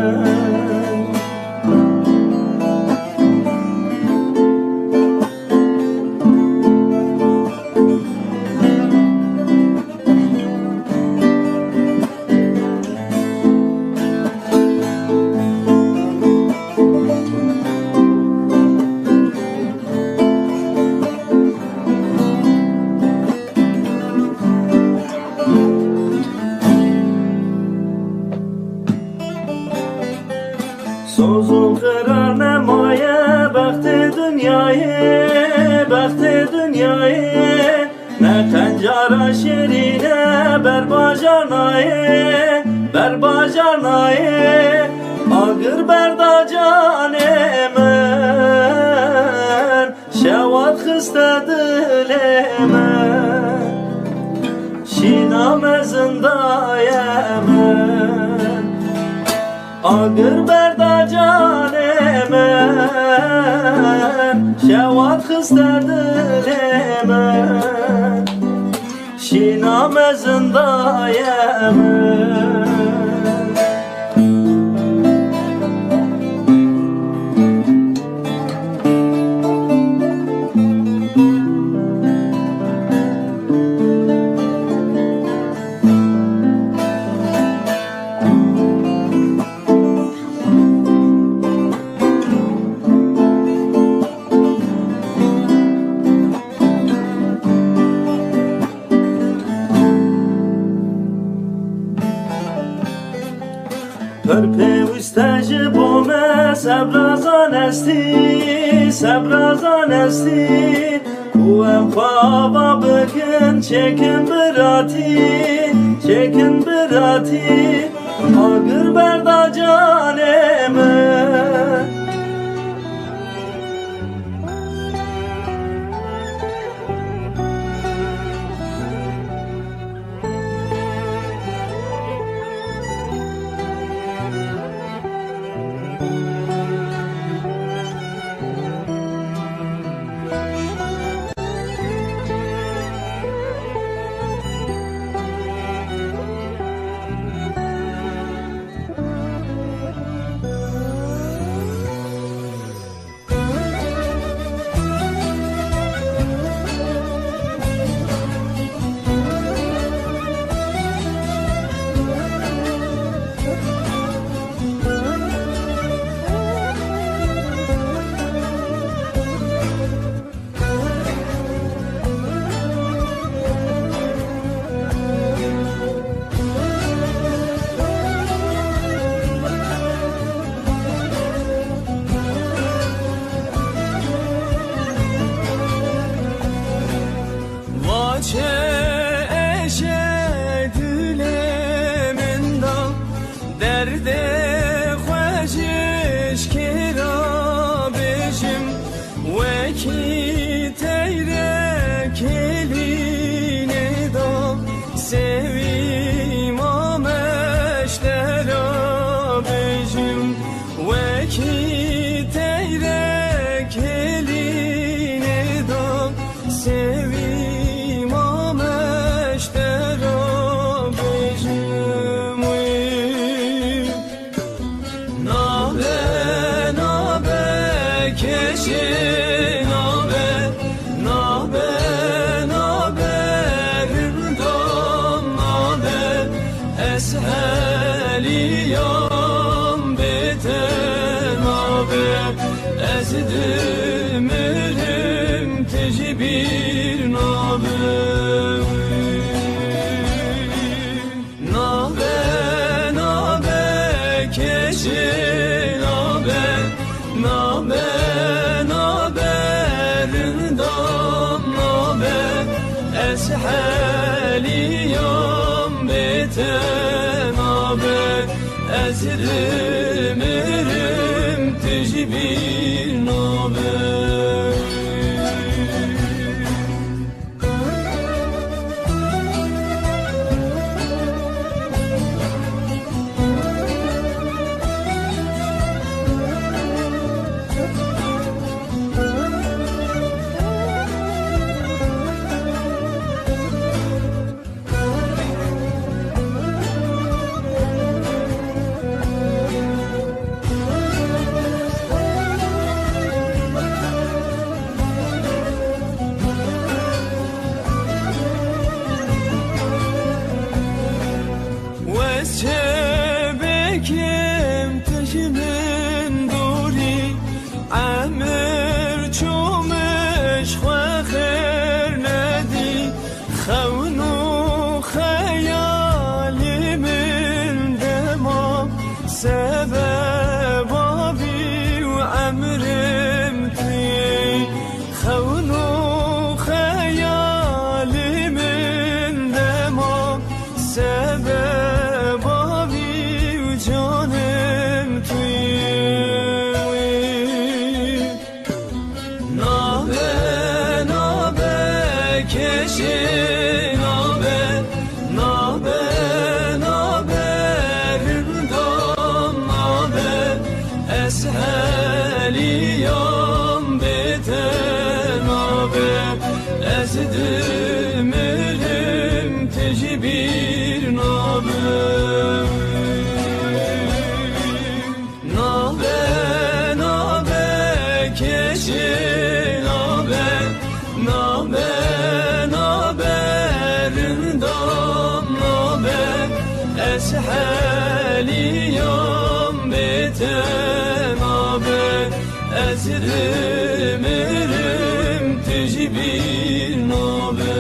Sozun kırar nemaye Bekti dünyayı Ne tencere şirine Berbajar naye Agır berda canemen Şevat xiste dilemen Şina mezında yemen Agır berda canemen Şevat xiste dilemen Şina mezında yemen Perpewiste ji bo me sebrazan esti Ku em xwaba bikin çekin birati Agır berda canemen Nabe ezrimirim tecbir name. Bekim teşimin duri Amir çumiş khwakir nedi Khawnu khayalimin demam Sebeb abi ve emrim ti Khawnu khayalimin demam Sebeb canım tuyum Nabe, nabe, keşi nabe Nabe, nabe, rindam nabe Esheliyam bete nabe Ezdimirim tecbir nabe Esheliyam betenabe Ezrimirim tecbir nabe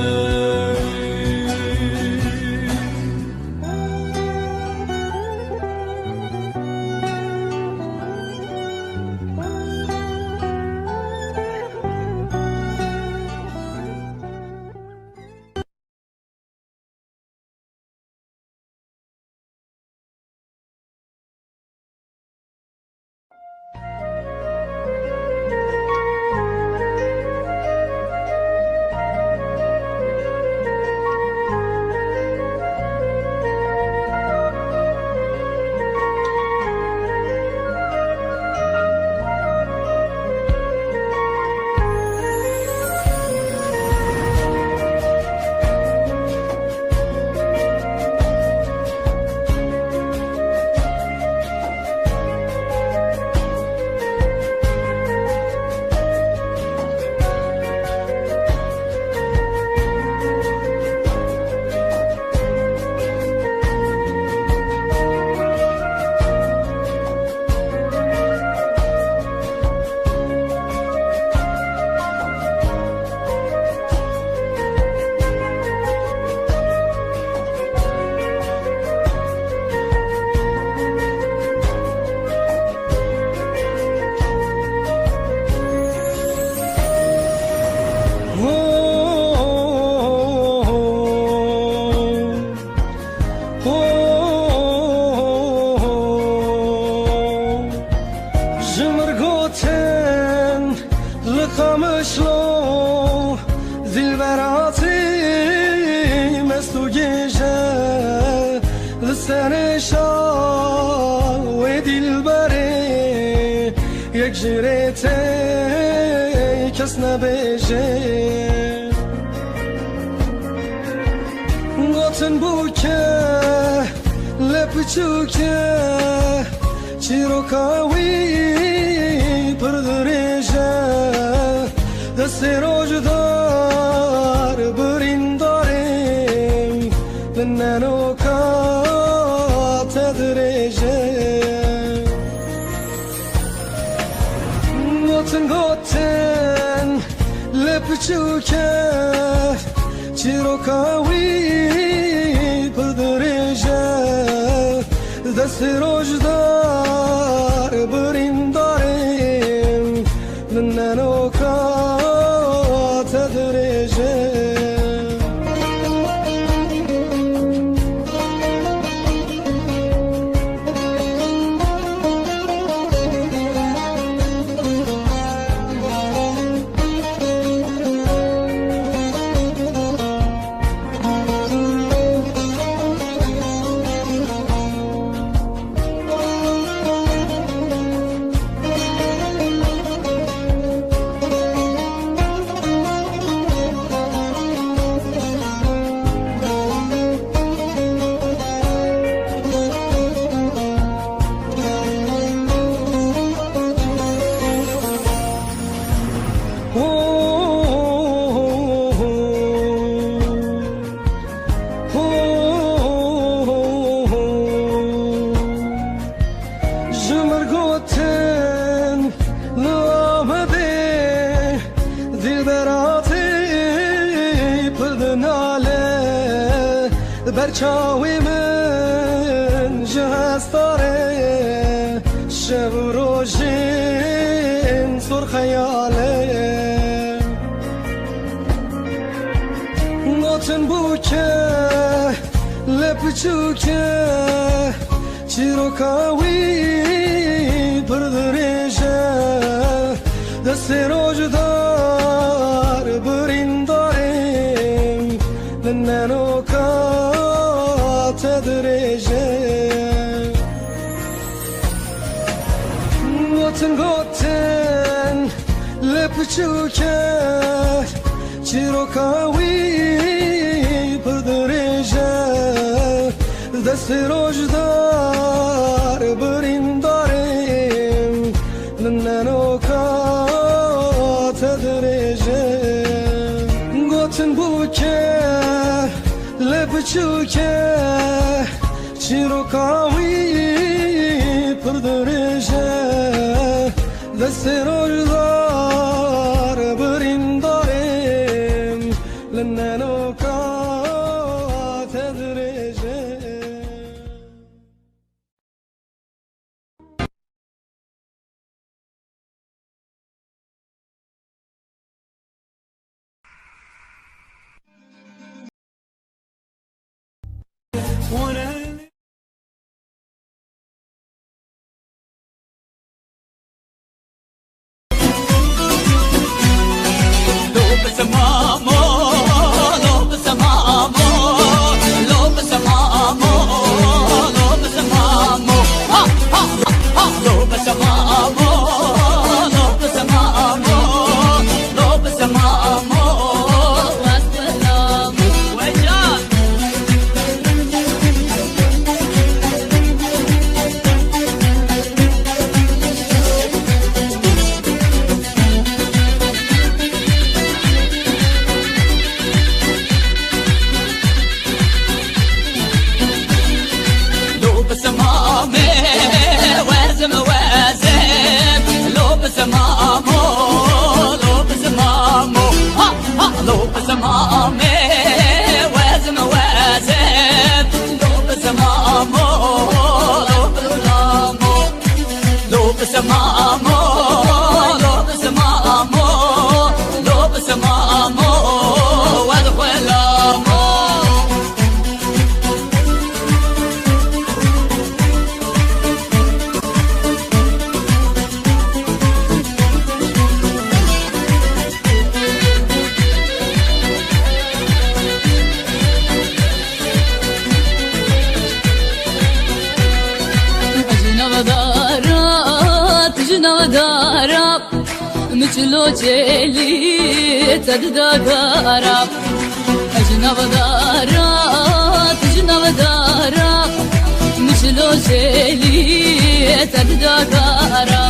یک جرته کس نبیشه گوتن بو که لپچو که چی رو کاوی پر درجه دست روج دار برین داریم لننو کا تدرجه گوتن لپچو که چی رو کاوی پر درجه دست روج دار برین داریم لننو کا تدرجه مرگوتن لامده دلبراتی پردناله برچاوی من جهستاره شب روشین سر خیاله نوتن بوکه لپچوکه چیروکاوی پردریجه دست روجدار برینداریم لننوکا تدریجه گوتن لپچوکه چیروکاوی پردریجه دست روجدار برینداریم لننوکا تدریجه گوتن بوکه لپچوکه چیروکاوی پردریجه دست روزدار برینداریم لننوکا تدریجه مثلو جيلي تددارا أجنب دارا تجنب دارا مثلو جيلي تددارا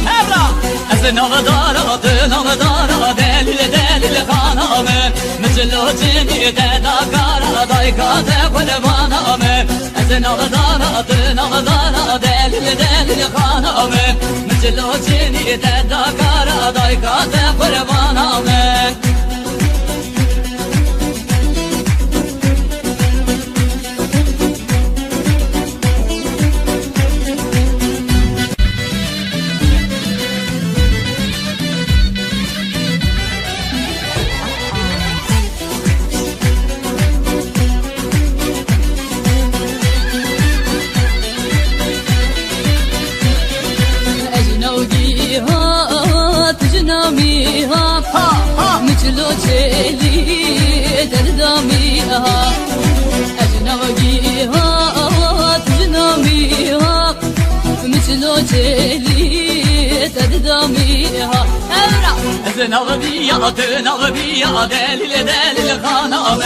أجنب دارا تجنب دارا دليل دليل خانامه مثلو جيلي تددارا دايكا تقول بانامه أجنب دارا تجنب دارا دليل دليل خانامه مثلو جيلي تددارا دايكا تقول بانامه مثلو جيلي درداميها أجنبيها تجناميها مثلو جيلي درداميها أجنبيها تجنبيها دليل دليل خانامه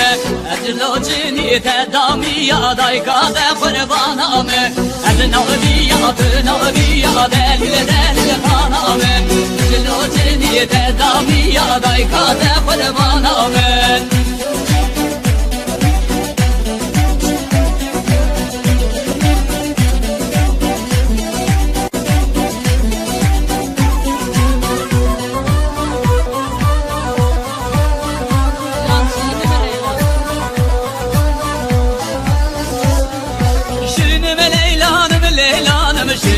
أجلو جيني تداميها دايكا تقربانامه أجنبيها تجنبيها دليل دليل خانامه أجلو جيني تداميها دايكا تقربانامه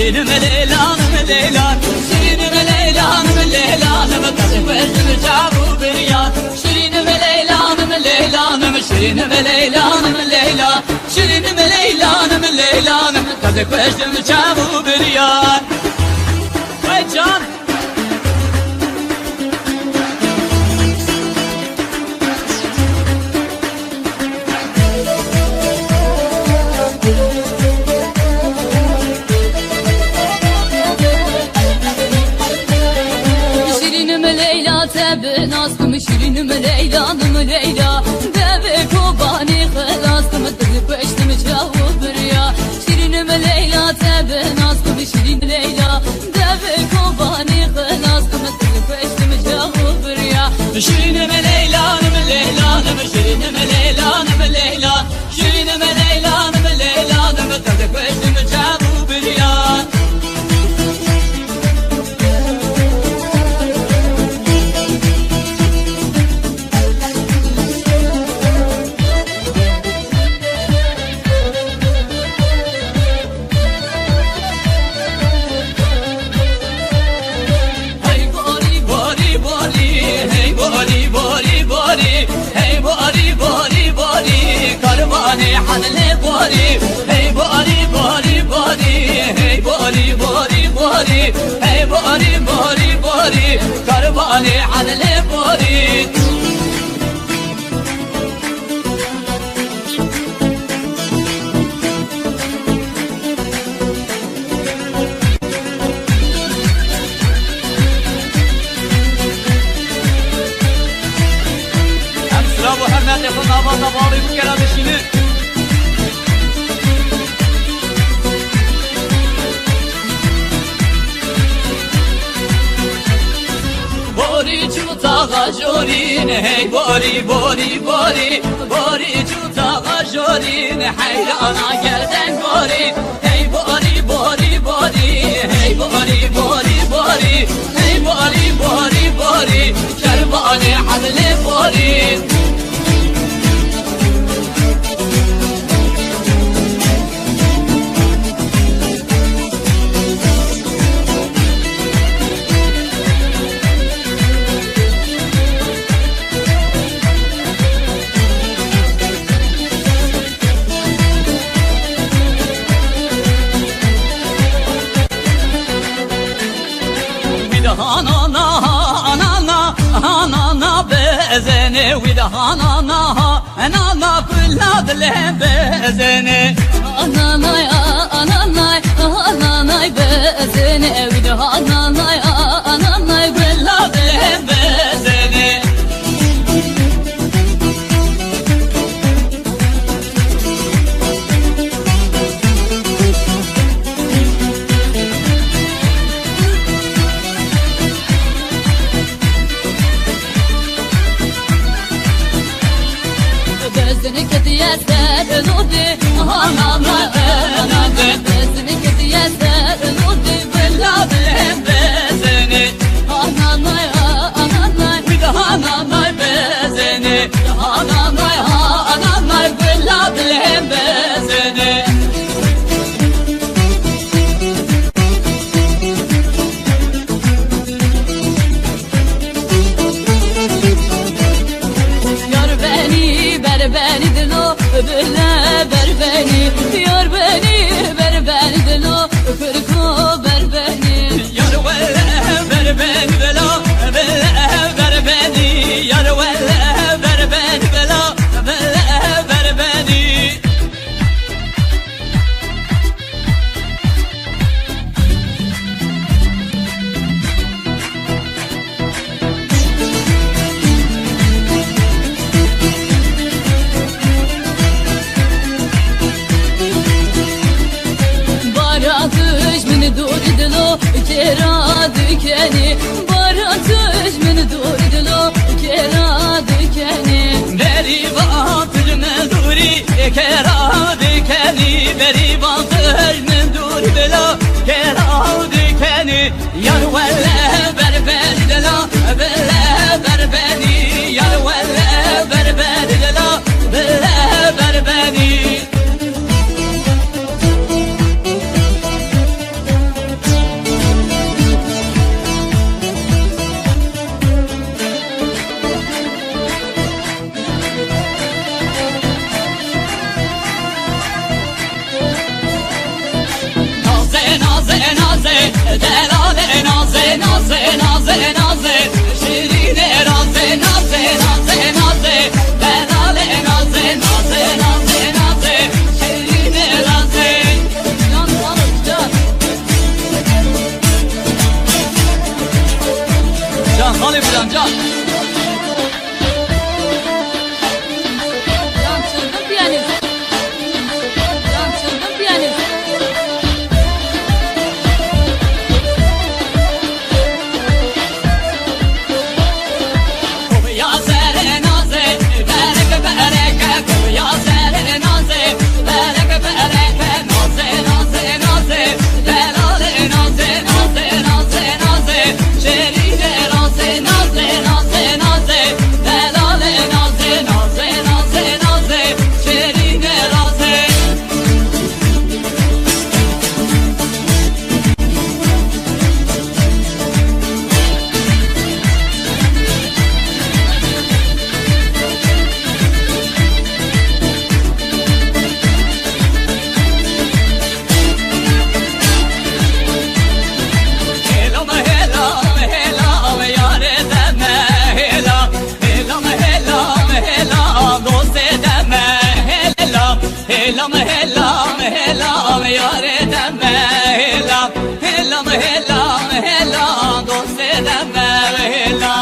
şirinim leylanım leylan şirinim leylanım leylanım kızı gözüm çabu bir yar şirinim leylanım leylanım şirinim leylanım leylan şirinim leylanım leylanım kızı gözüm çabu bir yar Vay can ben astım şirinim leylanım leyla Deve kobani kılastım Dıgı peştim çavu bir ya Şirinim leyla ben astım şirin leyla Deve kobani kılastım Dıgı peştim çavu bir ya Şirinim leylanım leylanım Şirinim leylanım leyla Şirinim leylanım leylanım Dıgı peştim çavu bir ya حنلي بوري هي بوري بوري بوري هي بوري بوري بوري هي بوري بوري بوري كرباني حنلي بوري أمسلا محمد يكون نبات باري بكرة بشيني باری چوتا غجورین هی باری باری باری باری چوتا غجورین حیرانا گردن باری هی باری باری باری هی باری باری باری هی باری باری باری کربان عدل باری بزني وده أنا كل هذا بزني أنا بزني وده أنا كل هذا بزني بزني كتياسر نودي أنا بزني كتياسر نودي بالله بزني أنا وده أنا بزني أنا بالله بزني beni dilo bela ber beni yar beni ber beni dilo kırko ber beni yar vela ber beni bela ber beni yar vela ber beni bela ber beni kera dükeni baratış min dur dilo kera dükeni beri batır menduri kera dükeni beri batır menduri dilo kera dükeni yar velle berberi dilo belle berberi yar velle berberi dilo belle berberi Hadi filan can. Can çılgın piyanist. Can çılgın piyanist. Ya zere naze, berek berek, ya zere naze, berek berek, naze naze naze, delale naze naze naze naze, şerine naze naze naze naze, delale naze naze naze naze, şerine naze. Hela me hela me yare deme hela, hela me hela doste deme hela, hela me hela me yare deme hela, hela me hela doste deme hela.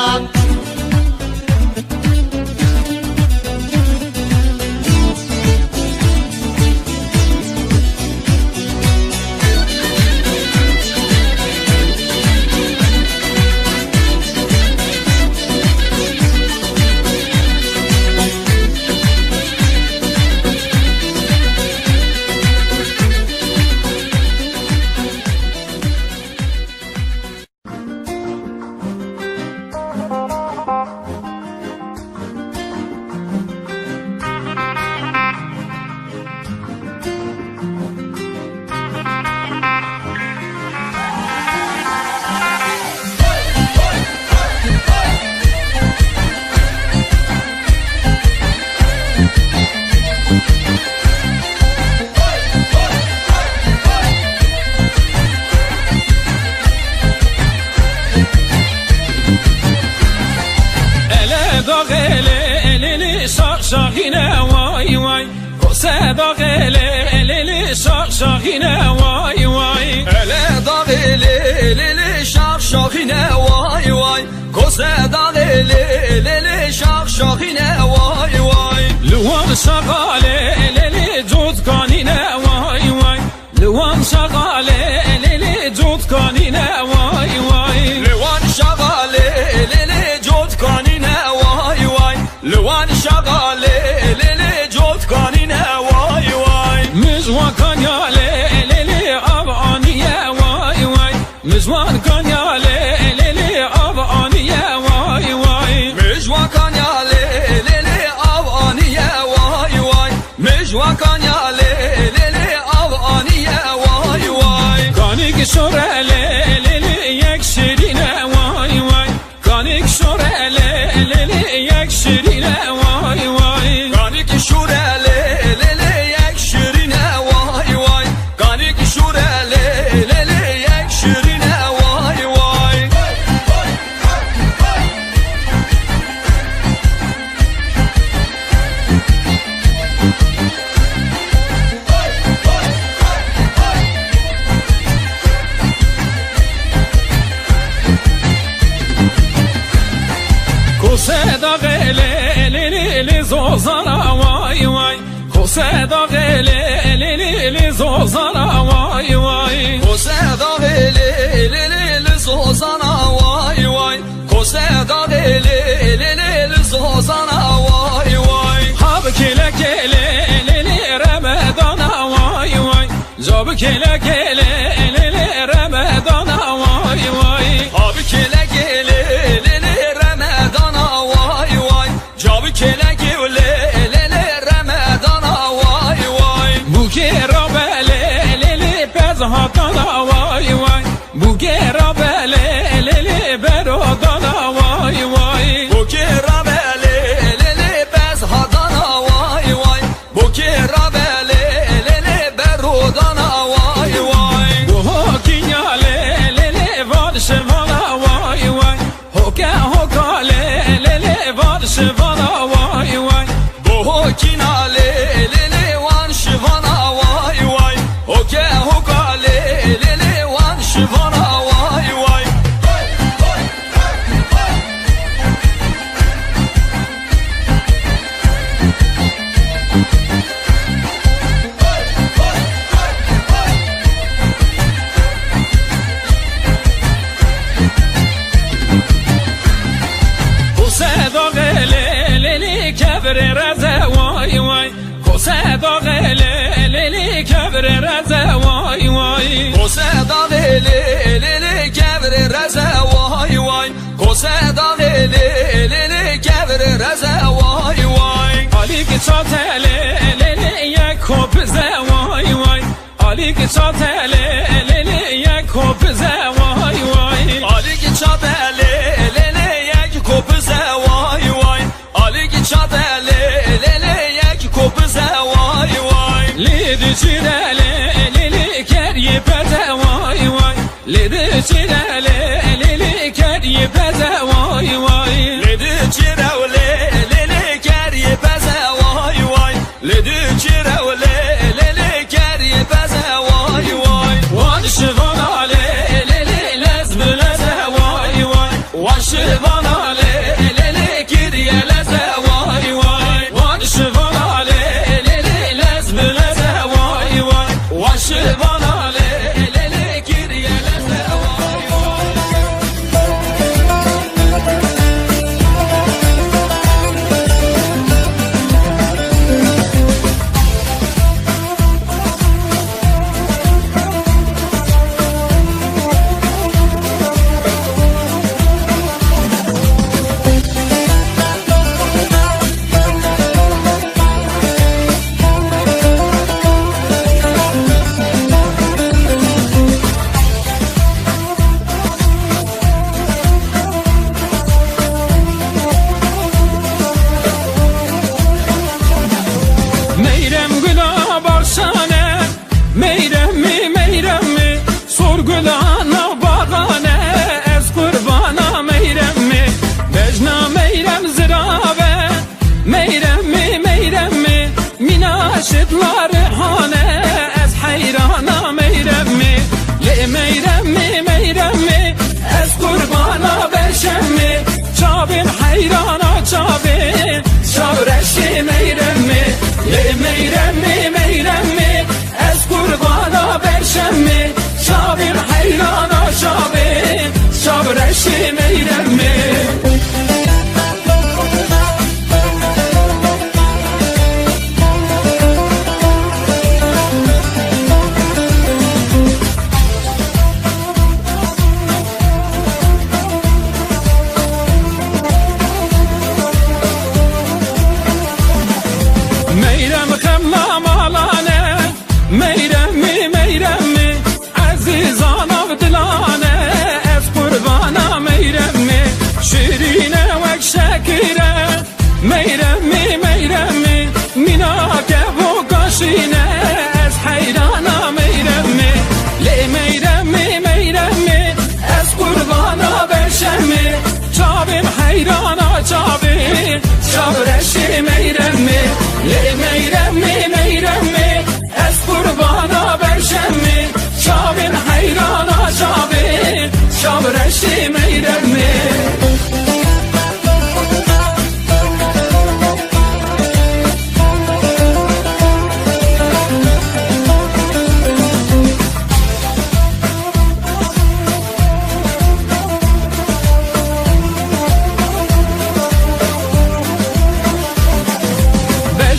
Ele dağ ele elini şah şahine vay vay Kose dağ ele elini şah şahine vay vay Ele dağ eli elili şah şahine vay vay Kose dağ eli elili şah şahine vay vay Luan şagale eleli cud kanine vay vay Luan şagale eleli cud kanine vay vay Lüvan şagale elili cod kanine vay vay Lüvan şagale elili cod kanine vay vay Müzvan kanyale eleli avaniye vay vay Müzvan kanyale eleli avaniye vay vay Mecva kanyale elili avaniye vay vay Mecva kanyale elili avaniye vay vay Kanik şorele eleli yekşirine vay vay Kanik şorele eleli yekşirine vay vay Kanik şurele elili yekşirine vay vay Kanik şurele elili yekşirine vay vay Kose dağ ele eleli zozana vay vay Kose dağ ele eleli zozana vay vay Kose dağ eli elili zozana vay vay Kose dağ eli elili zozana vay vay Hab kele kele eleli remedana vay vay Cab kele kele eleli remedana vay vay Abi kele gele eleli remedana vay vay Cabi kele gele eleli remedana vay vay Bu gerabele eleli bezhatana vay vay Bu gerabele eleli berodana vay vay Bu kirabele eleli bezhadana vay vay Bu kirabele eleli berudana vay vay Bu كبر رزا واي واي كوسادا غلي كبر رزا واي واي كوسادا غلي كبر رزا واي واي كوسادا غلي كبر رزا واي واي عليك شاتلي يا كوب زواي واي عليك شاتلي يا كوب زواي واي عليك شاتلي يا كوب زواي واي عليك شاتلي يا كوب زواي واي ليد شلالي كري بزواي واي ليد شلالي كري بزواي واي ليد شلالي كري بزواي واي ليد شلالي كري بزواي واي وانشغل عليه لازم لزواي واي وانشغل عليه كري لزواي واي وانشغل عليه لازم لزواي واي وانشغل عليه كري لزواي واي Meyrem güla barşane meyrem mi sorgulana bağane ez kurbana meyrem mi bejna meyrem zirave meyrem mi minaşitlar hane ez hayrana meyrem mi le meyrem mi ez kurbana beşem mi çabin hayrana çabin şavreşi meyrem mi le meyrem mi ez kurbana beşem mi şabin hayrana şabin şavreşi meyrem mi meyrem kemla malane meyrem mi aziz anav dilane ez kurbana meyrem mi şirine vek şekire meyrem mi minake bu kaşine ez hayrana meyrem mi le meyrem mi ez kurbana beşem mi çabim hayrana çabim şavreşi meyrem mi le meyrem mi ez kurbana beşem mi çabim hayrana çabim şavreşi meyrem mi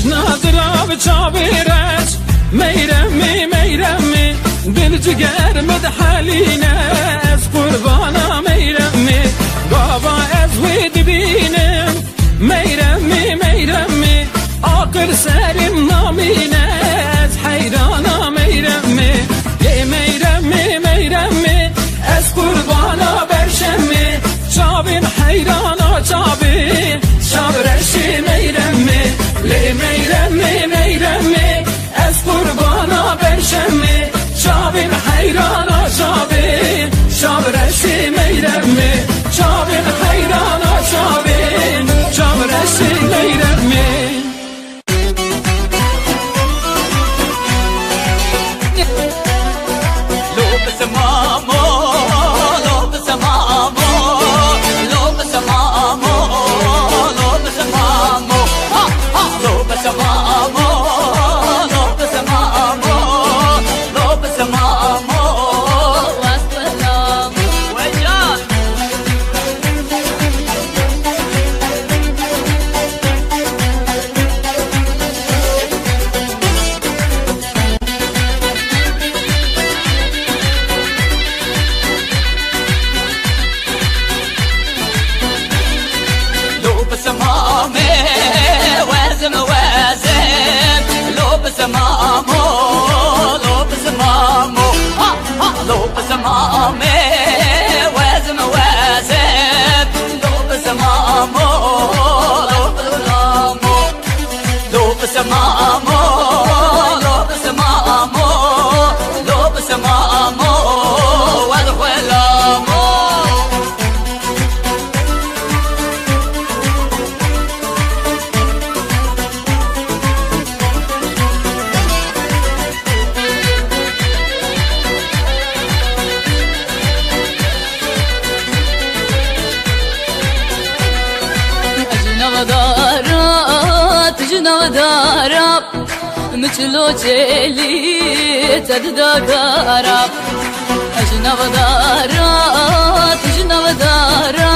Nazıra çavireç meyrem mi dil ciger medhaline ez kurbana meyrem mi baba ez ve dibinim meyrem mi akır serim namine ez hayrana meyrem mi le meyrem mi ez kurbana berşem mi çabin hayrana çabin şavreşi meyrem mi le meyrem mi ez kurbana berşem mi çabin hayrana çabin şavreşi meyrem mi çabin hayrana çabin şavreşi meyrem mi Lo سمامي وزم وزب دوب سمامو دوب سمامو دوب سمامو دوب سمامو دوب سمامو والغلامو نودارا مثلو چلی تددارا نودارا نودارا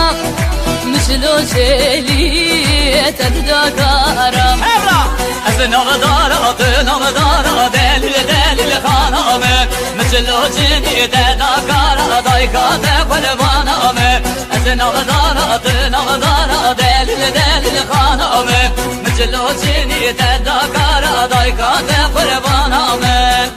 مثلو چلی تددارا از نودارا دلیل خانمه مثلو چلی تددارا دایکات قلبانمه از نودارا دلیل خانمه مثلو چلی تددارا دایکات قلبانمه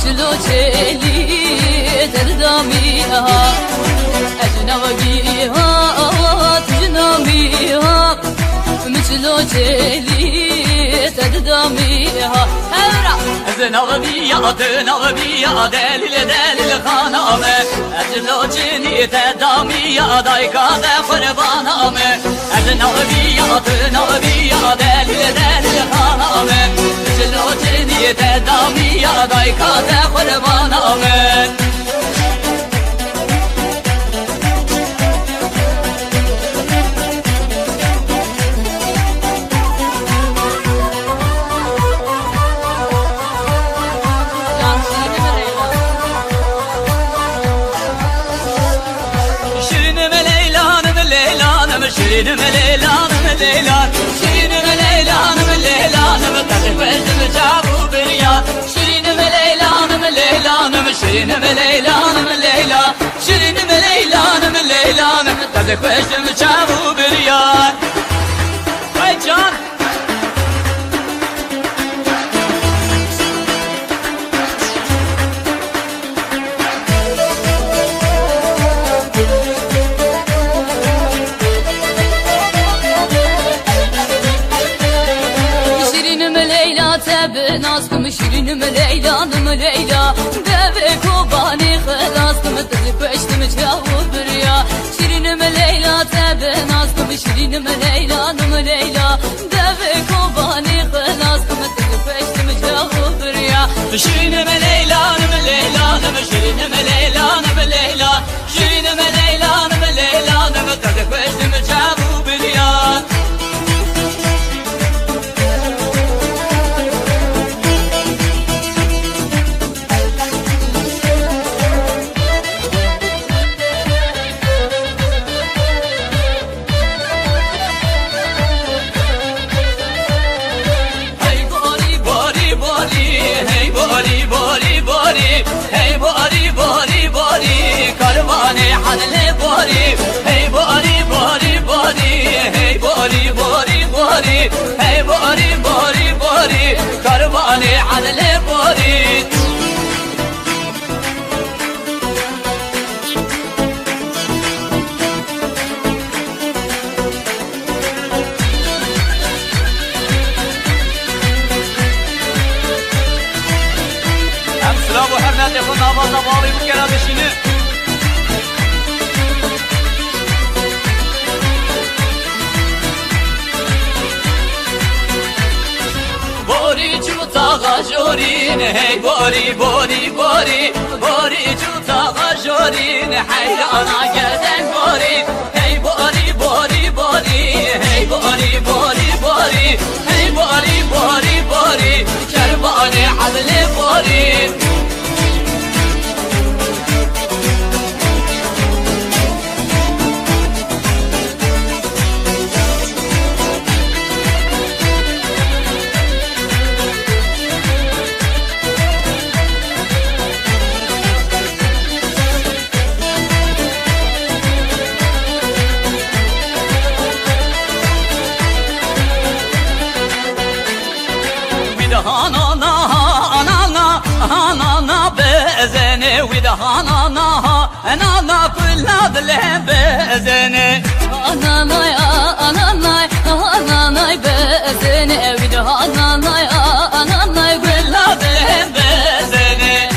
مثلو چلی دردامیها اجنبیها تجنبیها مثلو چلی دردامیها از نغبیا دلیل خانمه اجلو چلی تدامیها دایکات قربانمه از نغبیا دلیل خانمه اجلو چلی تدامیها دایکات قربانمه شيرين ليلان شيرين ليلان متعرف اسم جابو بريا شيرين ليلان شيرين ليلان متعرف اسم جابو بريا وي جان بناستم شیرینم لیلانم لیلا به کوبانی خلاصتم تزی پشتم جاو بریا شیرینم لیلا بناستم شیرینم لیلانم لیلا به کوبانی خلاصتم تزی پشتم جاو بریا شیرینم لیلانم شیرینم لیلا شیرینم لیلانم تزی پشتم جاو بریا كرباني حدل بوري هي بوري بوري بوري هي بوري بوري بوري هي بوري بوري بوري كرباني حدل بوري امسلام وحرمات يكون نابض نبالي بكرة بشيني بوري جوتا غجورين هي بوري بوري بوري بوري جوتا غجورين حيرانا قدن بوري هي بوري بوري بوري هي بوري بوري بوري هي بوري بوري بوري كرباني عدل بوري Nana fırladı lembezini Ananay ananay ananay bezeni evde ananay ananay Fırladı lembezini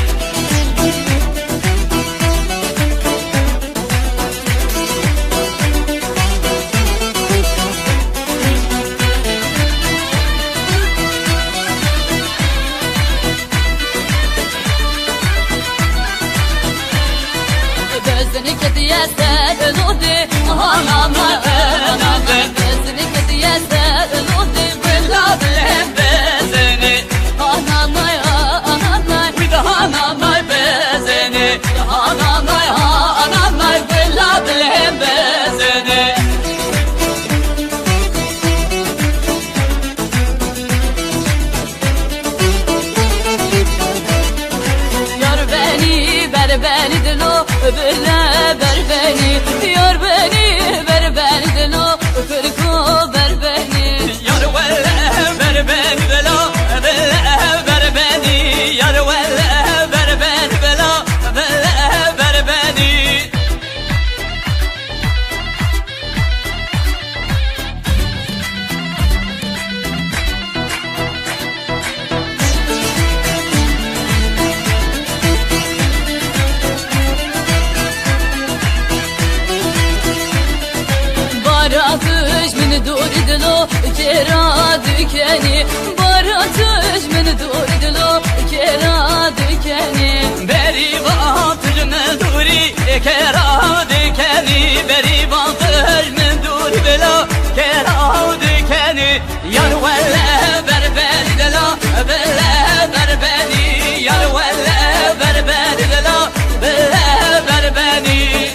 bezeni kediye serludi ananay ananay bezeni kediye serludi Fırladı lembezini ananay ananay Bir daha ananay bezini Ananay ananay fırladı lembezini Yar beni ver beni dilo öbürle ver beni Yar beni ver beni dilo kırko ver beni Yar velle ver beni bela Velle ver beni Yar velle ver beni bela Velle ver beni Baratış mini duri dilo kera dükeni Baratış mini duri dilo kera dükeni Beri vatır menduri Kera dikeni Beri vatır menduri bela Kera dikeni Yar velle ver beni bela Velle ver beni Yar velle ver beni bela Velle ver beni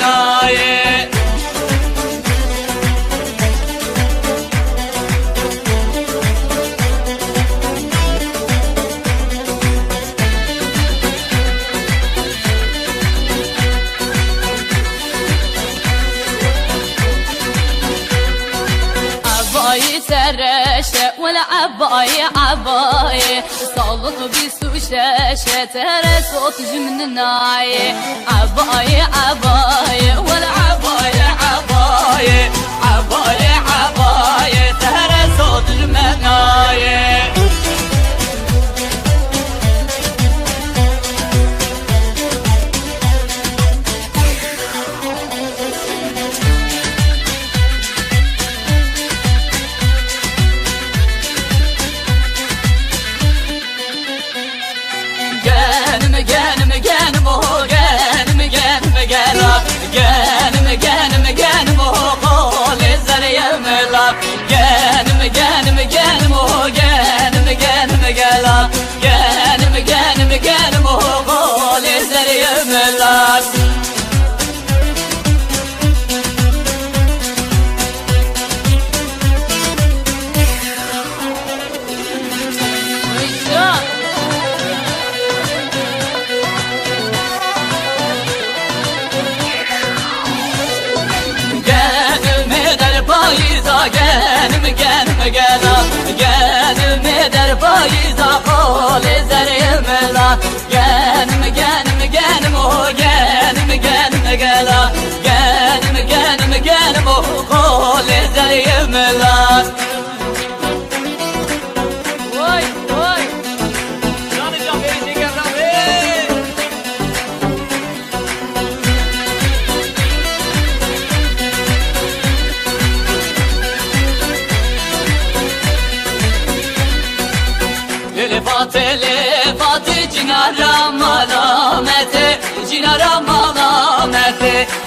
mennaye عباية تراشة ولا عباية عباية صالط بيسو شاشة ترى صوت من الناية عباية عباية ولا عباية عباية عباية عباية ترى صوت المناية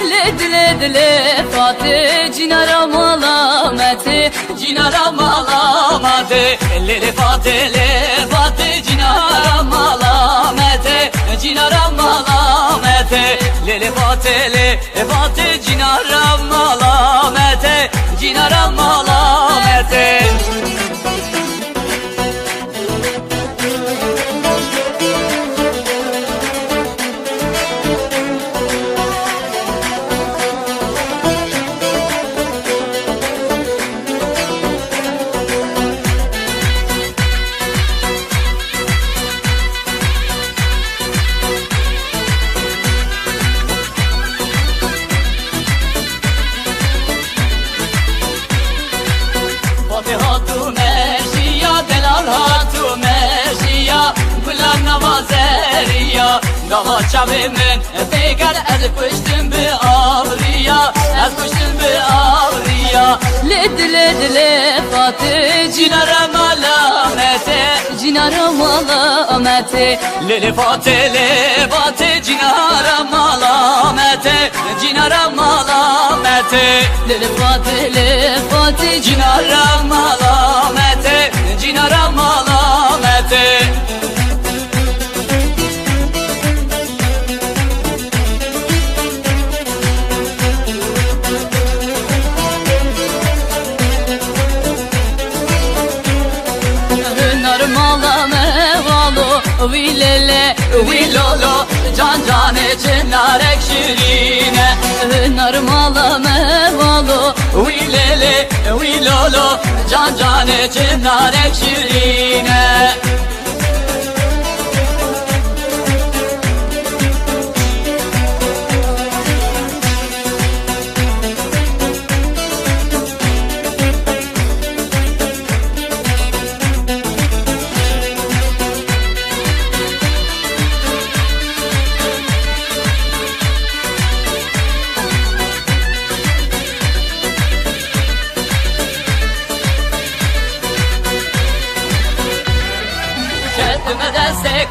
لد لد لفاتي جنارا ملامتي جنارا ملامتي لفاتي لفاتي جنارا ملامتي جنارا ملامتي لفاتي لفاتي جنارا ملامتي جنارا ملامتي Dava çabimin Tekrar ez kuştum bir avriya Ez kuştum bir avriya لد لد لفاتي Cinara malamete جنارا ملامتي Lelefate lefate cinara malamete Cinara malamete لفاتي لفاتي Cinara malamete Cinara malamete Vilele Vilolo can cane çınarek şirine Narmala mevalo Vilele vilolo can cane çınarek şirine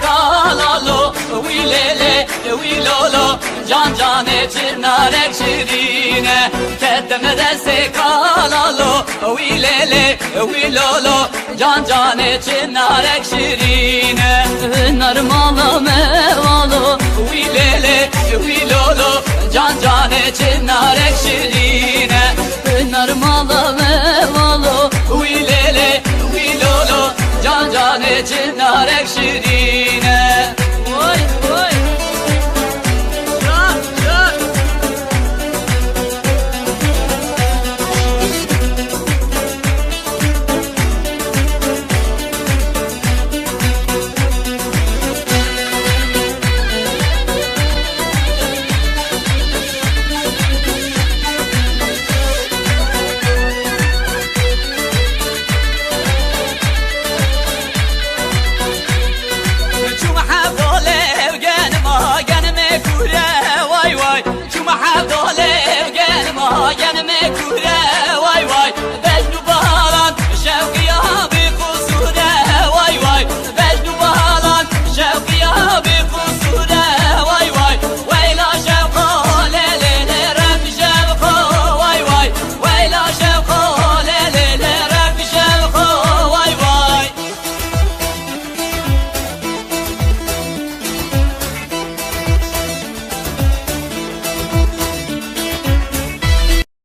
Kalalo, wilele, wilolo, can cane çırnarek şirine, demedese kalalo Uy lele uy lolo can cane çınarek şirine Narmala mevalo Uy lele uy lolo can cane çınarek şirine Narmala